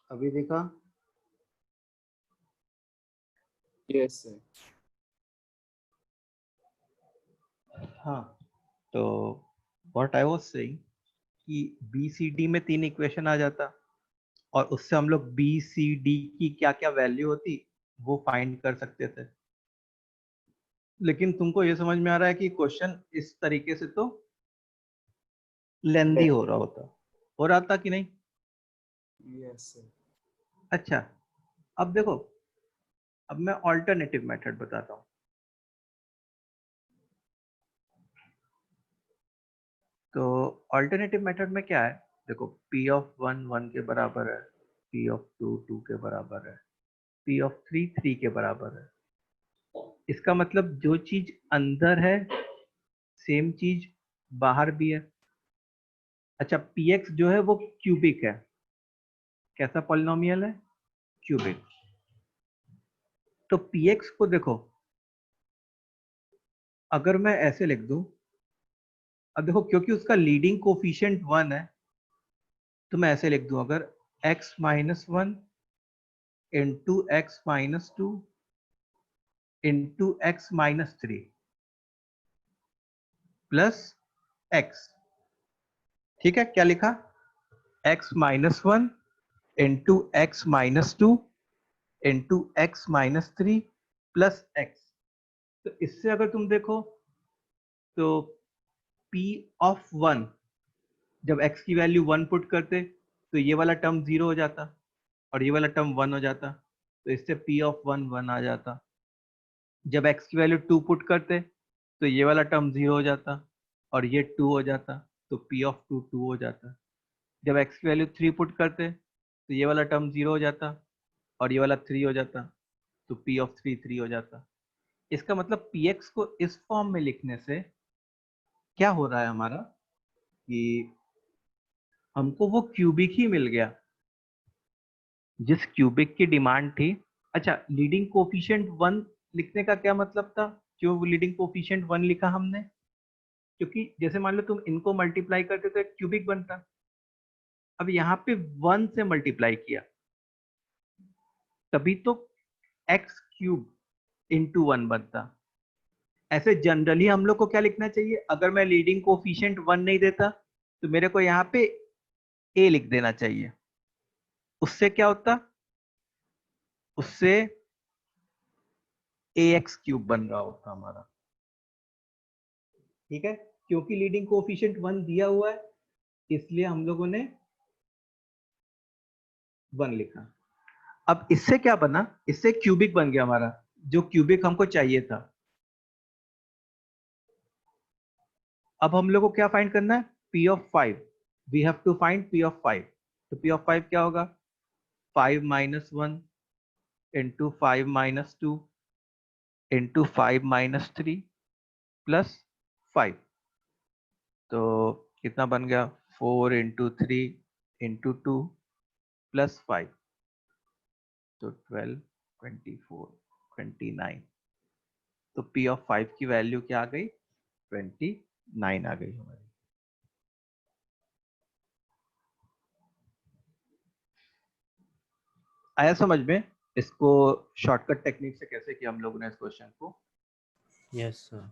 अभी देखा? Yes sir. हाँ, तो व्हाट आई वाज सेइंग कि बी सी डी में 3 इक्वेशन आ जाता और उससे हम लोग बी सी डी की क्या क्या वैल्यू होती वो फाइंड कर सकते थे। लेकिन तुमको ये समझ में आ रहा है कि क्वेश्चन इस तरीके से तो लेंदी हो रहा होता, हो रहा था कि नहीं? Yes sir. अच्छा, अब देखो, अब मैं ऑल्टरनेटिव मेथड बताता हूँ। तो ऑल्टरनेटिव मेथड में क्या है, देखो p ऑफ 1 1 के बराबर है, p ऑफ 2 2 के बराबर है, p ऑफ 3 3 के बराबर है। इसका मतलब जो चीज अंदर है सेम चीज बाहर भी है। अच्छा, px जो है वो क्यूबिक है। कैसा पॉलिनोमियल है? क्यूबिक। तो px को देखो, अगर मैं ऐसे लिख दूं, अब देखो क्योंकि उसका लीडिंग कोफिशिएंट 1 है तो मैं ऐसे लिख दूं, अगर x minus 1 into X minus 2 into X minus 3 plus x. ठीक है, क्या लिखा? X minus 1 into X minus 2 into X minus 3 plus x. तो इससे अगर तुम देखो तो P ऑफ 1, जब x की वैल्यू 1 पुट करते तो ये वाला टर्म 0 हो जाता और ये वाला टर्म 1 हो जाता, तो इससे P ऑफ 1 1 आ जाता। जब x की वैल्यू 2 पुट करते तो ये वाला टर्म 0 हो जाता और ये 2 हो जाता, तो P ऑफ 2 2 हो जाता। जब x की वैल्यू 3 पुट करते तो ये वाला टर्म 0 हो जाता और ये वाला 3 हो जाता, तो P ऑफ 3 3 हो जाता। इसका मतलब Px को इस फॉर्म में लिखने से क्या हो रहा है हमारा कि हमको वो क्यूबिक ही मिल गया जिस क्यूबिक की डिमांड थी। अच्छा, लीडिंग कोफिशिएंट 1 लिखने का क्या मतलब था? क्यों लीडिंग कोफिशिएंट 1 लिखा हमने? क्योंकि जैसे मान लो तुम इनको मल्टीप्लाई करते तो एक क्यूबिक बनता। अब यहाँ पे 1 से मल्टीप्लाई किया तभी तो एक्स क्यूब इंटू 1 बनता। ऐसे जनरली हम लोग को क्या लिखना चाहिए? अगर मैं लीडिंग कोफिशिएंट 1 नहीं देता तो मेरे को यहाँ पे a लिख देना चाहिए। उससे क्या होता? उससे ax क्यूब बन रहा होता हमारा। ठीक है, क्योंकि लीडिंग कोफिशिएंट 1 दिया हुआ है इसलिए हम लोगों ने 1 लिखा। अब इससे क्या बना? इससे क्यूबिक बन गया हमारा, जो क्यूबिक हमको चाहिए था। अब हम लोग को क्या फाइंड करना है? P of 5। We have to find P of 5। तो P ऑफ 5 क्या होगा? 5 minus 1 into 5 minus 2 into 5 minus 3 plus 5। तो कितना बन गया? 4 इंटू 3 इंटू 2 प्लस 5, तो 12 24 29। तो P ऑफ 5 की वैल्यू क्या आ गई? 29 आ गई हमारी। आया समझ में? इसको शॉर्टकट टेक्निक से कैसे किया हम लोगों ने इस क्वेश्चन को। Yes sir.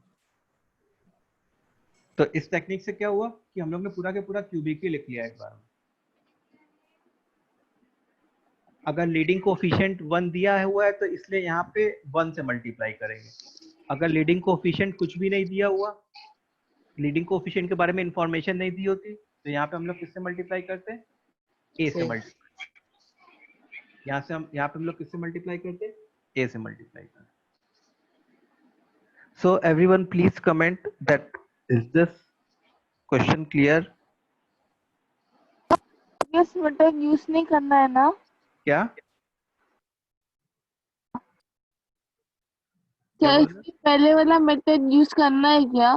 तो इस टेक्निक से क्या हुआ कि हम लोग ने पूरा के पूरा क्यूबिक ही लिख लिया एक बार में। अगर लीडिंग कोफिशिएंट 1 दिया हुआ है तो इसलिए यहाँ पे 1 से मल्टीप्लाई करेंगे। अगर लीडिंग कोफिशिएंट कुछ भी नहीं दिया हुआ, लीडिंग कोफिशिएंट के बारे में इंफॉर्मेशन नहीं दी होती, तो यहाँ पे हम लोग किससे मल्टीप्लाई करते हैं? ए से मल्टीप्लाई। यहाँ पे हम लोग किससे मल्टीप्लाई करते हैं? ए से मल्टीप्लाई करते। So everyone please comment that is this question clear? Yes button use नहीं करना है ना? क्या क्या बोल रहे? इससे पहले वाला मेथड यूज करना है क्या?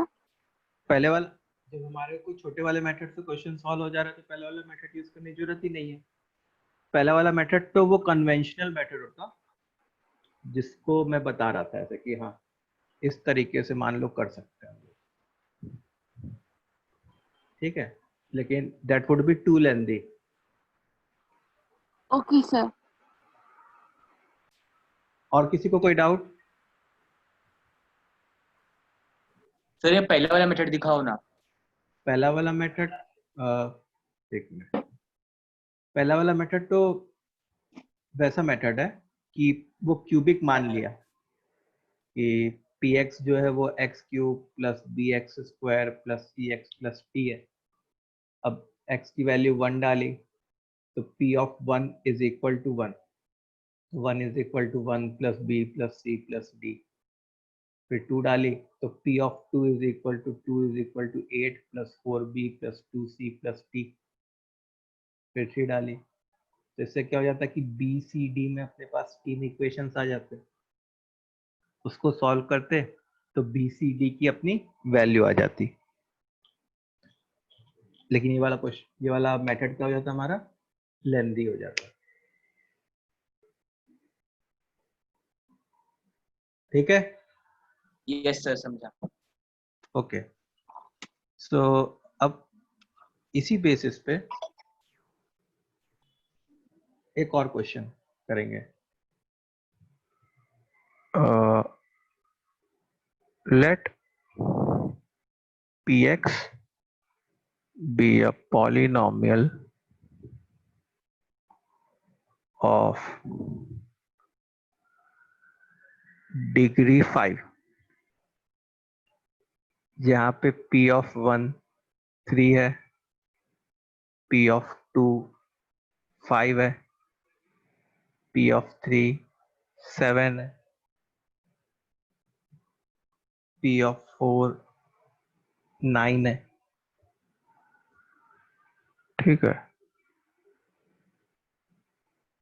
पहले वाला, जब हमारे कोई छोटे वाले मेथड से क्वेश्चन सॉल्व हो जा रहा है तो पहले वाला मेथड यूज करने की जरूरत ही नहीं है। पहला वाला मेथड तो वो कन्वेंशनल मेथड होता जिसको मैं बता रहा था ऐसे कि हाँ इस तरीके से मान लो कर सकते हैं। ठीक है, लेकिन that would be too lengthy. Okay sir. और किसी को कोई डाउट? सर ये पहला वाला मेथड दिखाओ ना। पहला वाला मेथड, एक मिनट। पहला वाला मेथड तो वैसा मेथड है कि वो क्यूबिक मान लिया कि px जो है वो x cube plus bx square plus cx plus t है। अब x की वैल्यू 1 डाली तो p of 1 is equal to 1, 1 is equal to 1 plus b plus c plus d। फिर 2 डाली तो p of 2 is equal to 2 is equal to 8 plus 4b plus 2c plus t। फिर 3 डाली तो इससे क्या हो जाता है कि बी सी डी में अपने पास 3 इक्वेशंस आ जाते, उसको सॉल्व करते तो बी सी डी की अपनी वैल्यू आ जाती। लेकिन ये वाला मेथड क्या हो जाता हमारा? लेंदी हो जाता। ठीक है, यस सर, समझा। ओके। सो अब इसी बेसिस पे एक और क्वेश्चन करेंगे। let px be a polynomial of degree 5, जहाँ पे p of 1 3 है, p of 2 5 है, p of 3 7 है, p of 4 9 है। ठीक है,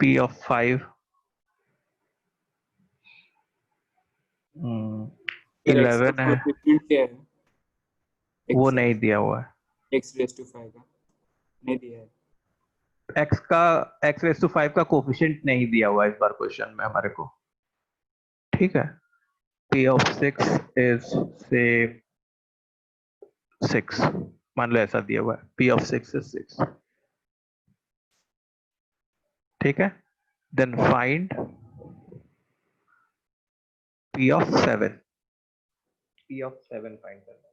p of 5 फिर x का 11 है, कोएफिशिएंट क्या है? वो x नहीं दिया हुआ है। x raised to 5 का नहीं दिया है। x रेस टू 5 का कोफिशिएंट नहीं दिया हुआ है इस बार क्वेश्चन में हमारे को। ठीक है, p of 6 इज से 6, मान लो ऐसा दिया हुआ है, p of 6 इज 6। ठीक है, then find p of 7, p of 7 find करना है।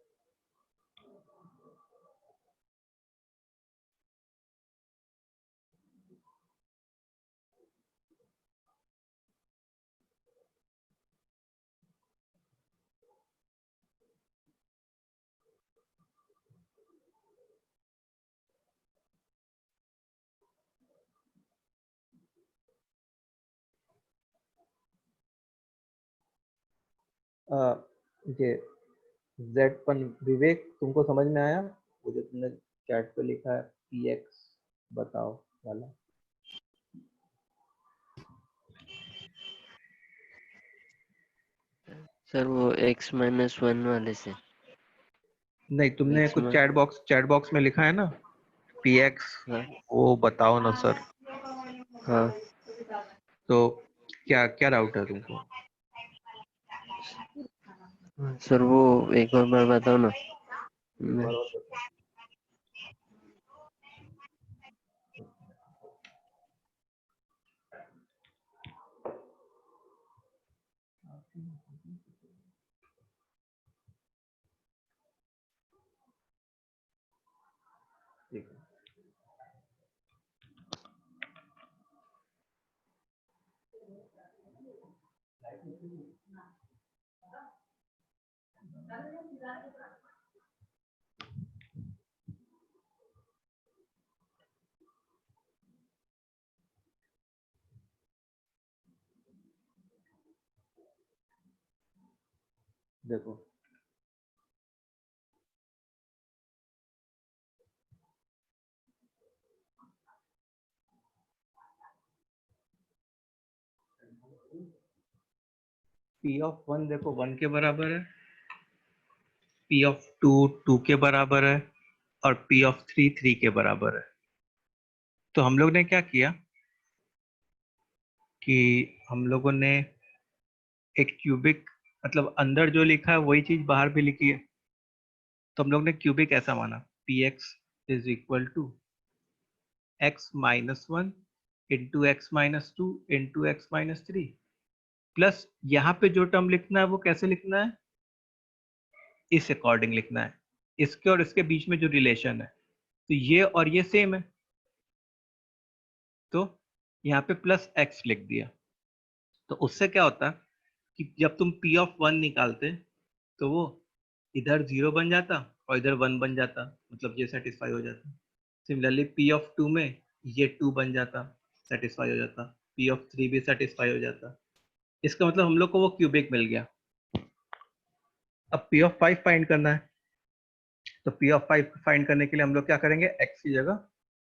ये z पर विवेक तुमको समझ में आया? वो जो तुमने चैट पे लिखा है px बताओ वाला। सर वो x -1 वाले से नहीं, तुमने x कुछ चैट बॉक्स में लिखा है ना px, हाँ वो बताओ ना सर। हाँ तो क्या क्या डाउट है तुमको? सर वो एक और बार बताओ ना। एक बार और बताओ। ठीक है, देखो p of 1 देखो 1 के बराबर है, p of 2 2 के बराबर है, और p of 3 3 के बराबर है। तो हम लोग ने क्या किया कि हम लोगों ने एक क्यूबिक, मतलब अंदर जो लिखा है वही चीज बाहर भी लिखी है। तो हम लोग ने क्यूबिक ऐसा माना px is equal to x-1 into x-2 into x-3, plus यहाँ पे जो टर्म लिखना है वो कैसे लिखना है, इस अकॉर्डिंग लिखना है, इसके और इसके बीच में जो रिलेशन है। तो ये और ये सेम है, तो यहाँ पे प्लस x लिख दिया। तो उससे क्या होता कि जब तुम p ऑफ 1 निकालते तो वो इधर 0 बन जाता और इधर 1 बन जाता, मतलब ये सेटिस्फाई हो जाता। सिमिलरली p ऑफ 2 में ये 2 बन जाता, सेटिस्फाई हो जाता, p ऑफ 3 भी सेटिस्फाई हो जाता। इसका मतलब हम लोग को वो क्यूबिक मिल गया। अब p ऑफ 5 फाइंड करना है, तो p ऑफ 5 फाइंड करने के लिए हम लोग क्या करेंगे, x की जगह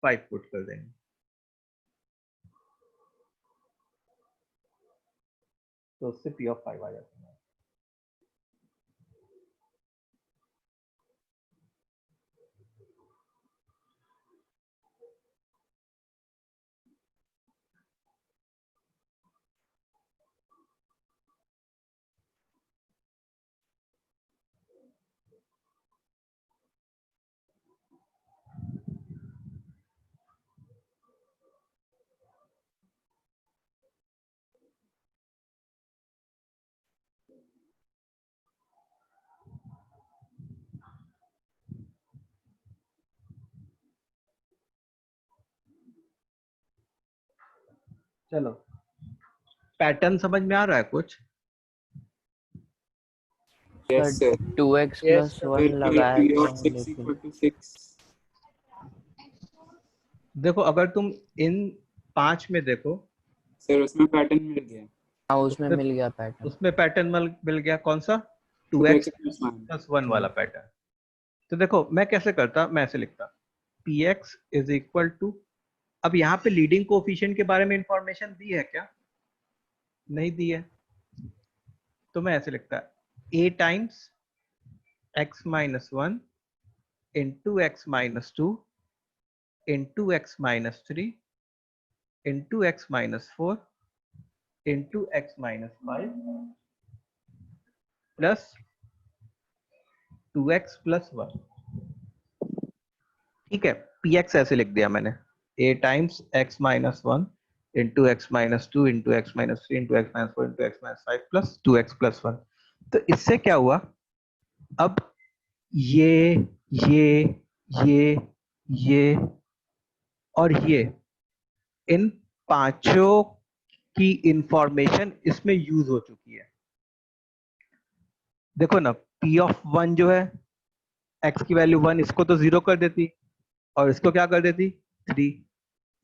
5 पुट कर देंगे, तो उससे p ऑफ 5 आ जाता है। चलो पैटर्न समझ में आ रहा है कुछ? Yes sir. 2x Yes, plus sir. 1 लगाया p था of 6 लेकिन equal to 6। देखो अगर तुम इन 5 में देखो, सर उसमें पैटर्न मिल गया। हाँ उसमें मिल गया पैटर्न। उसमें पैटर्न मिल गया। कौन सा? 2x 2x plus 1। प्लस 1 वाला पैटर्न। तो देखो मैं कैसे करता, मैं ऐसे लिखता px इज इक्वल टू, अब यहाँ पे लीडिंग कोफिशिएंट के बारे में इंफॉर्मेशन दी है क्या? नहीं दी है। तो मैं ऐसे लिखता a times x minus 1 into X minus 2 into X minus 3 into X minus 4 into X minus 5 plus 2x plus 1। ठीक है, px ऐसे लिख दिया मैंने, a times x minus 1 into X minus 2 into X minus 3 into X minus 4 into X minus 5 plus 2x plus 1। तो इससे क्या हुआ, अब ये ये ये ये और ये, इन पांचों की इंफॉर्मेशन इसमें यूज हो चुकी है। देखो ना, p ऑफ 1 जो है x की वैल्यू 1, इसको तो 0 कर देती और इसको क्या कर देती 3।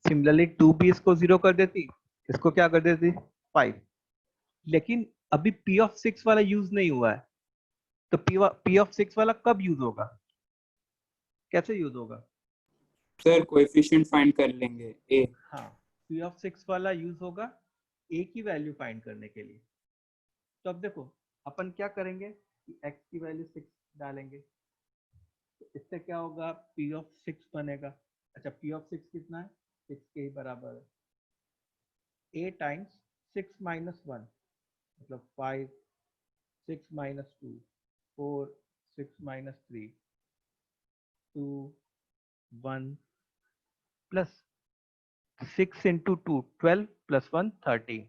सिमिलरली 2 भी इसको 0 कर देती, इसको क्या कर देती 5। लेकिन अभी p ऑफ 6 वाला यूज नहीं हुआ है, तो p ऑफ 6 वाला कब यूज होगा, कैसे यूज होगा? सर कोएफिशिएंट फाइंड कर लेंगे a। हाँ, p ऑफ 6 वाला यूज होगा a की वैल्यू फाइंड करने के लिए। तो अब देखो अपन क्या करेंगे कि x की वैल्यू 6 डालेंगे, तो इससे क्या होगा, p ऑफ 6 बनेगा। अच्छा, p ऑफ 6 कितना है, 6 के ही बराबर है। a टाइम्स 6 माइनस 1 मतलब 5, 6 minus 2 4, 6 minus 3 2 1 plus 6 into 2 12 plus 1 13।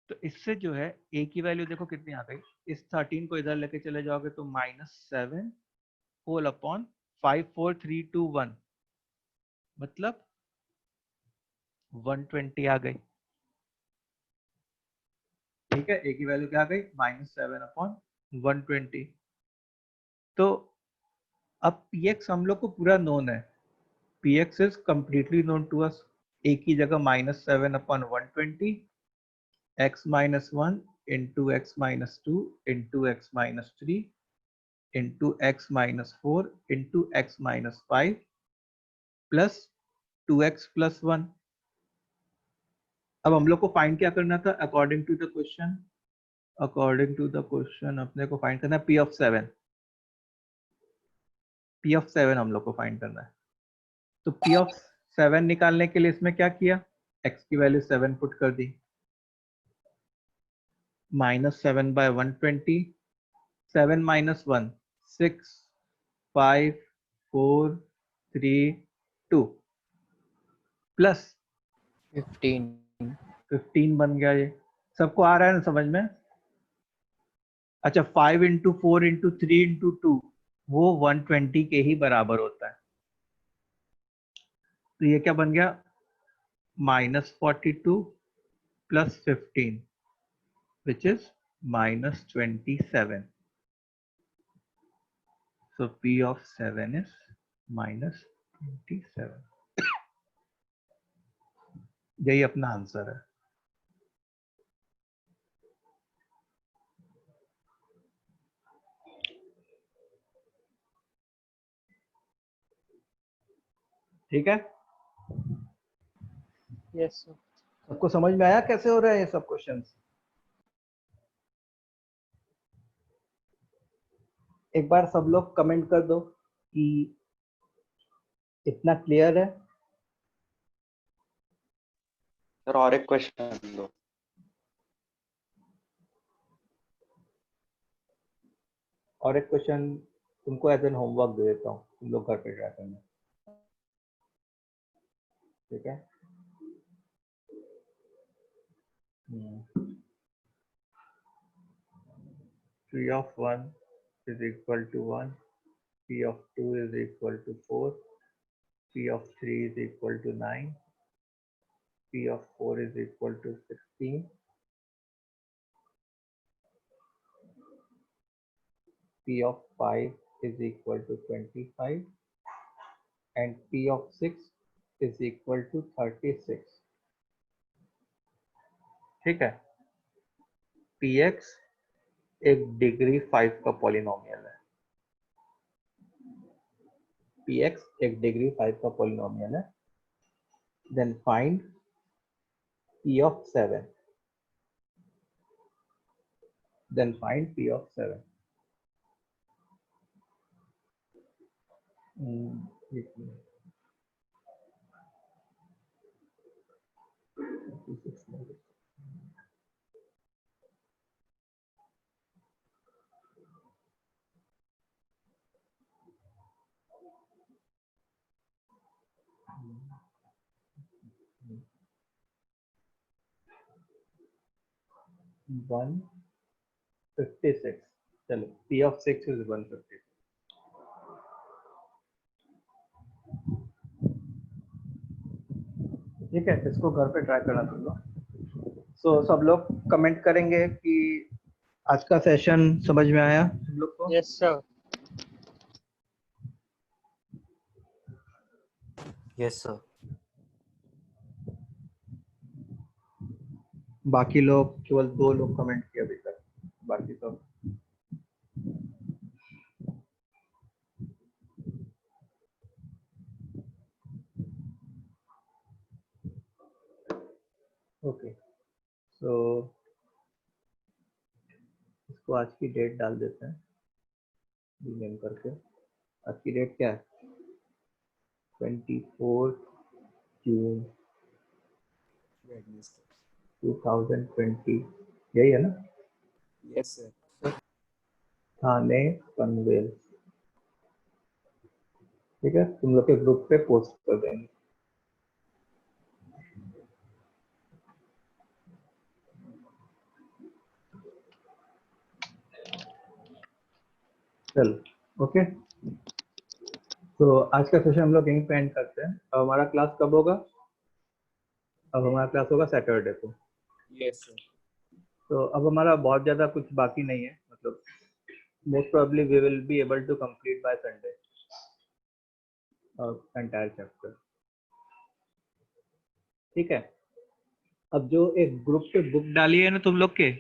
तो इससे जो है a की वैल्यू देखो कितनी आ गई, इस 13 को इधर लेके चले जाओगे तो -7 होल अपॉन 5 4 3 2 1 मतलब 120 आ गई। ठीक है, a की वैल्यू क्या आ गई, -7 अपॉन 120। तो अब px हम लोग को पूरा नोन है, px is completely known to us. a की जगह -7 upon 120 x minus 1 into X minus 2 into X minus 3 into X minus 4 into X minus 5 plus 2x plus 1। अब हम लोग को फाइंड क्या करना था, according to the question, according to the question अपने को फाइंड करना है p ऑफ 7। p ऑफ 7 हम लोग को फाइंड करना है। तो p ऑफ 7 निकालने के लिए इसमें क्या किया, x की वैल्यू 7 पुट कर दी, -7 बाय 120, 7 माइनस 1 6 5 4 3 2 प्लस 15 बन गया। ये सबको आ रहा है ना समझ में? अच्छा, 5 इंटू 4 इंटू 3 इंटू 2 वो 120 के ही बराबर होता है। तो ये क्या बन गया, -42 plus 15 which is -27। So p of 7 is -27। यही अपना आंसर है। ठीक है, Yes, sir. सबको समझ में आया कैसे हो रहा है ये सब क्वेश्चंस? एक बार सब लोग कमेंट कर दो कि इतना क्लियर है। सर और एक क्वेश्चन दो। और एक क्वेश्चन तुमको एज एन होमवर्क दे देता हूँ, तुम लोग घर पे ट्राई करना। ठीक है, 3 of 1 is equal to 1, p of 2 is equal to 4, p of 3 is equal to 9, P of 4 is equal to 16. P of 5 is equal to 25. And P of 6 is equal to 36. ठीक है, Px एक डिग्री 5 का पॉलिनोमियल है। Px एक डिग्री 5 का पॉलिनोमियल है। Then find P of 7. Then find P of 7. एक मिनट। वन 56. चलो, P of 6 is 156. ठीक है, इसको घर पे ट्राई करना तुम लोग। सो सब लोग कमेंट करेंगे कि आज का सेशन समझ में आया तुम लोग को? Yes sir. Yes sir. बाकी लोग, केवल 2 लोग कमेंट किए अभी तक, बाकी सब ओके। सो इसको आज की डेट डाल देते हैं रीनेम करके। आज की डेट क्या है? 24 जून 2020, यही है ना? Yes sir. थाने पनवेल। ठीक है, तुम लोग के ग्रुप पे पोस्ट कर देंगे। चलो ओके, तो आज का सेशन हम लोग यहीं पे एंड करते हैं। अब हमारा क्लास कब होगा? अब हमारा क्लास होगा सैटरडे को। Yes sir. तो अब हमारा बहुत ज़्यादा कुछ बाकी नहीं है, मतलब most probably we will be able to complete by Sunday entire chapter. ठीक है, अब जो एक ग्रुप पे बुक डाली है ना तुम लोग के,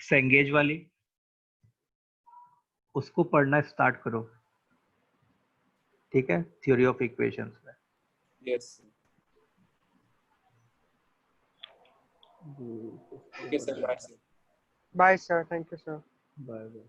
सेंगेज वाली, उसको पढ़ना स्टार्ट करो। ठीक है, थ्योरी ऑफ इक्वेशंस में। Yes sir. Okay sir, bye sir. Bye sir, thank you sir. Bye bye.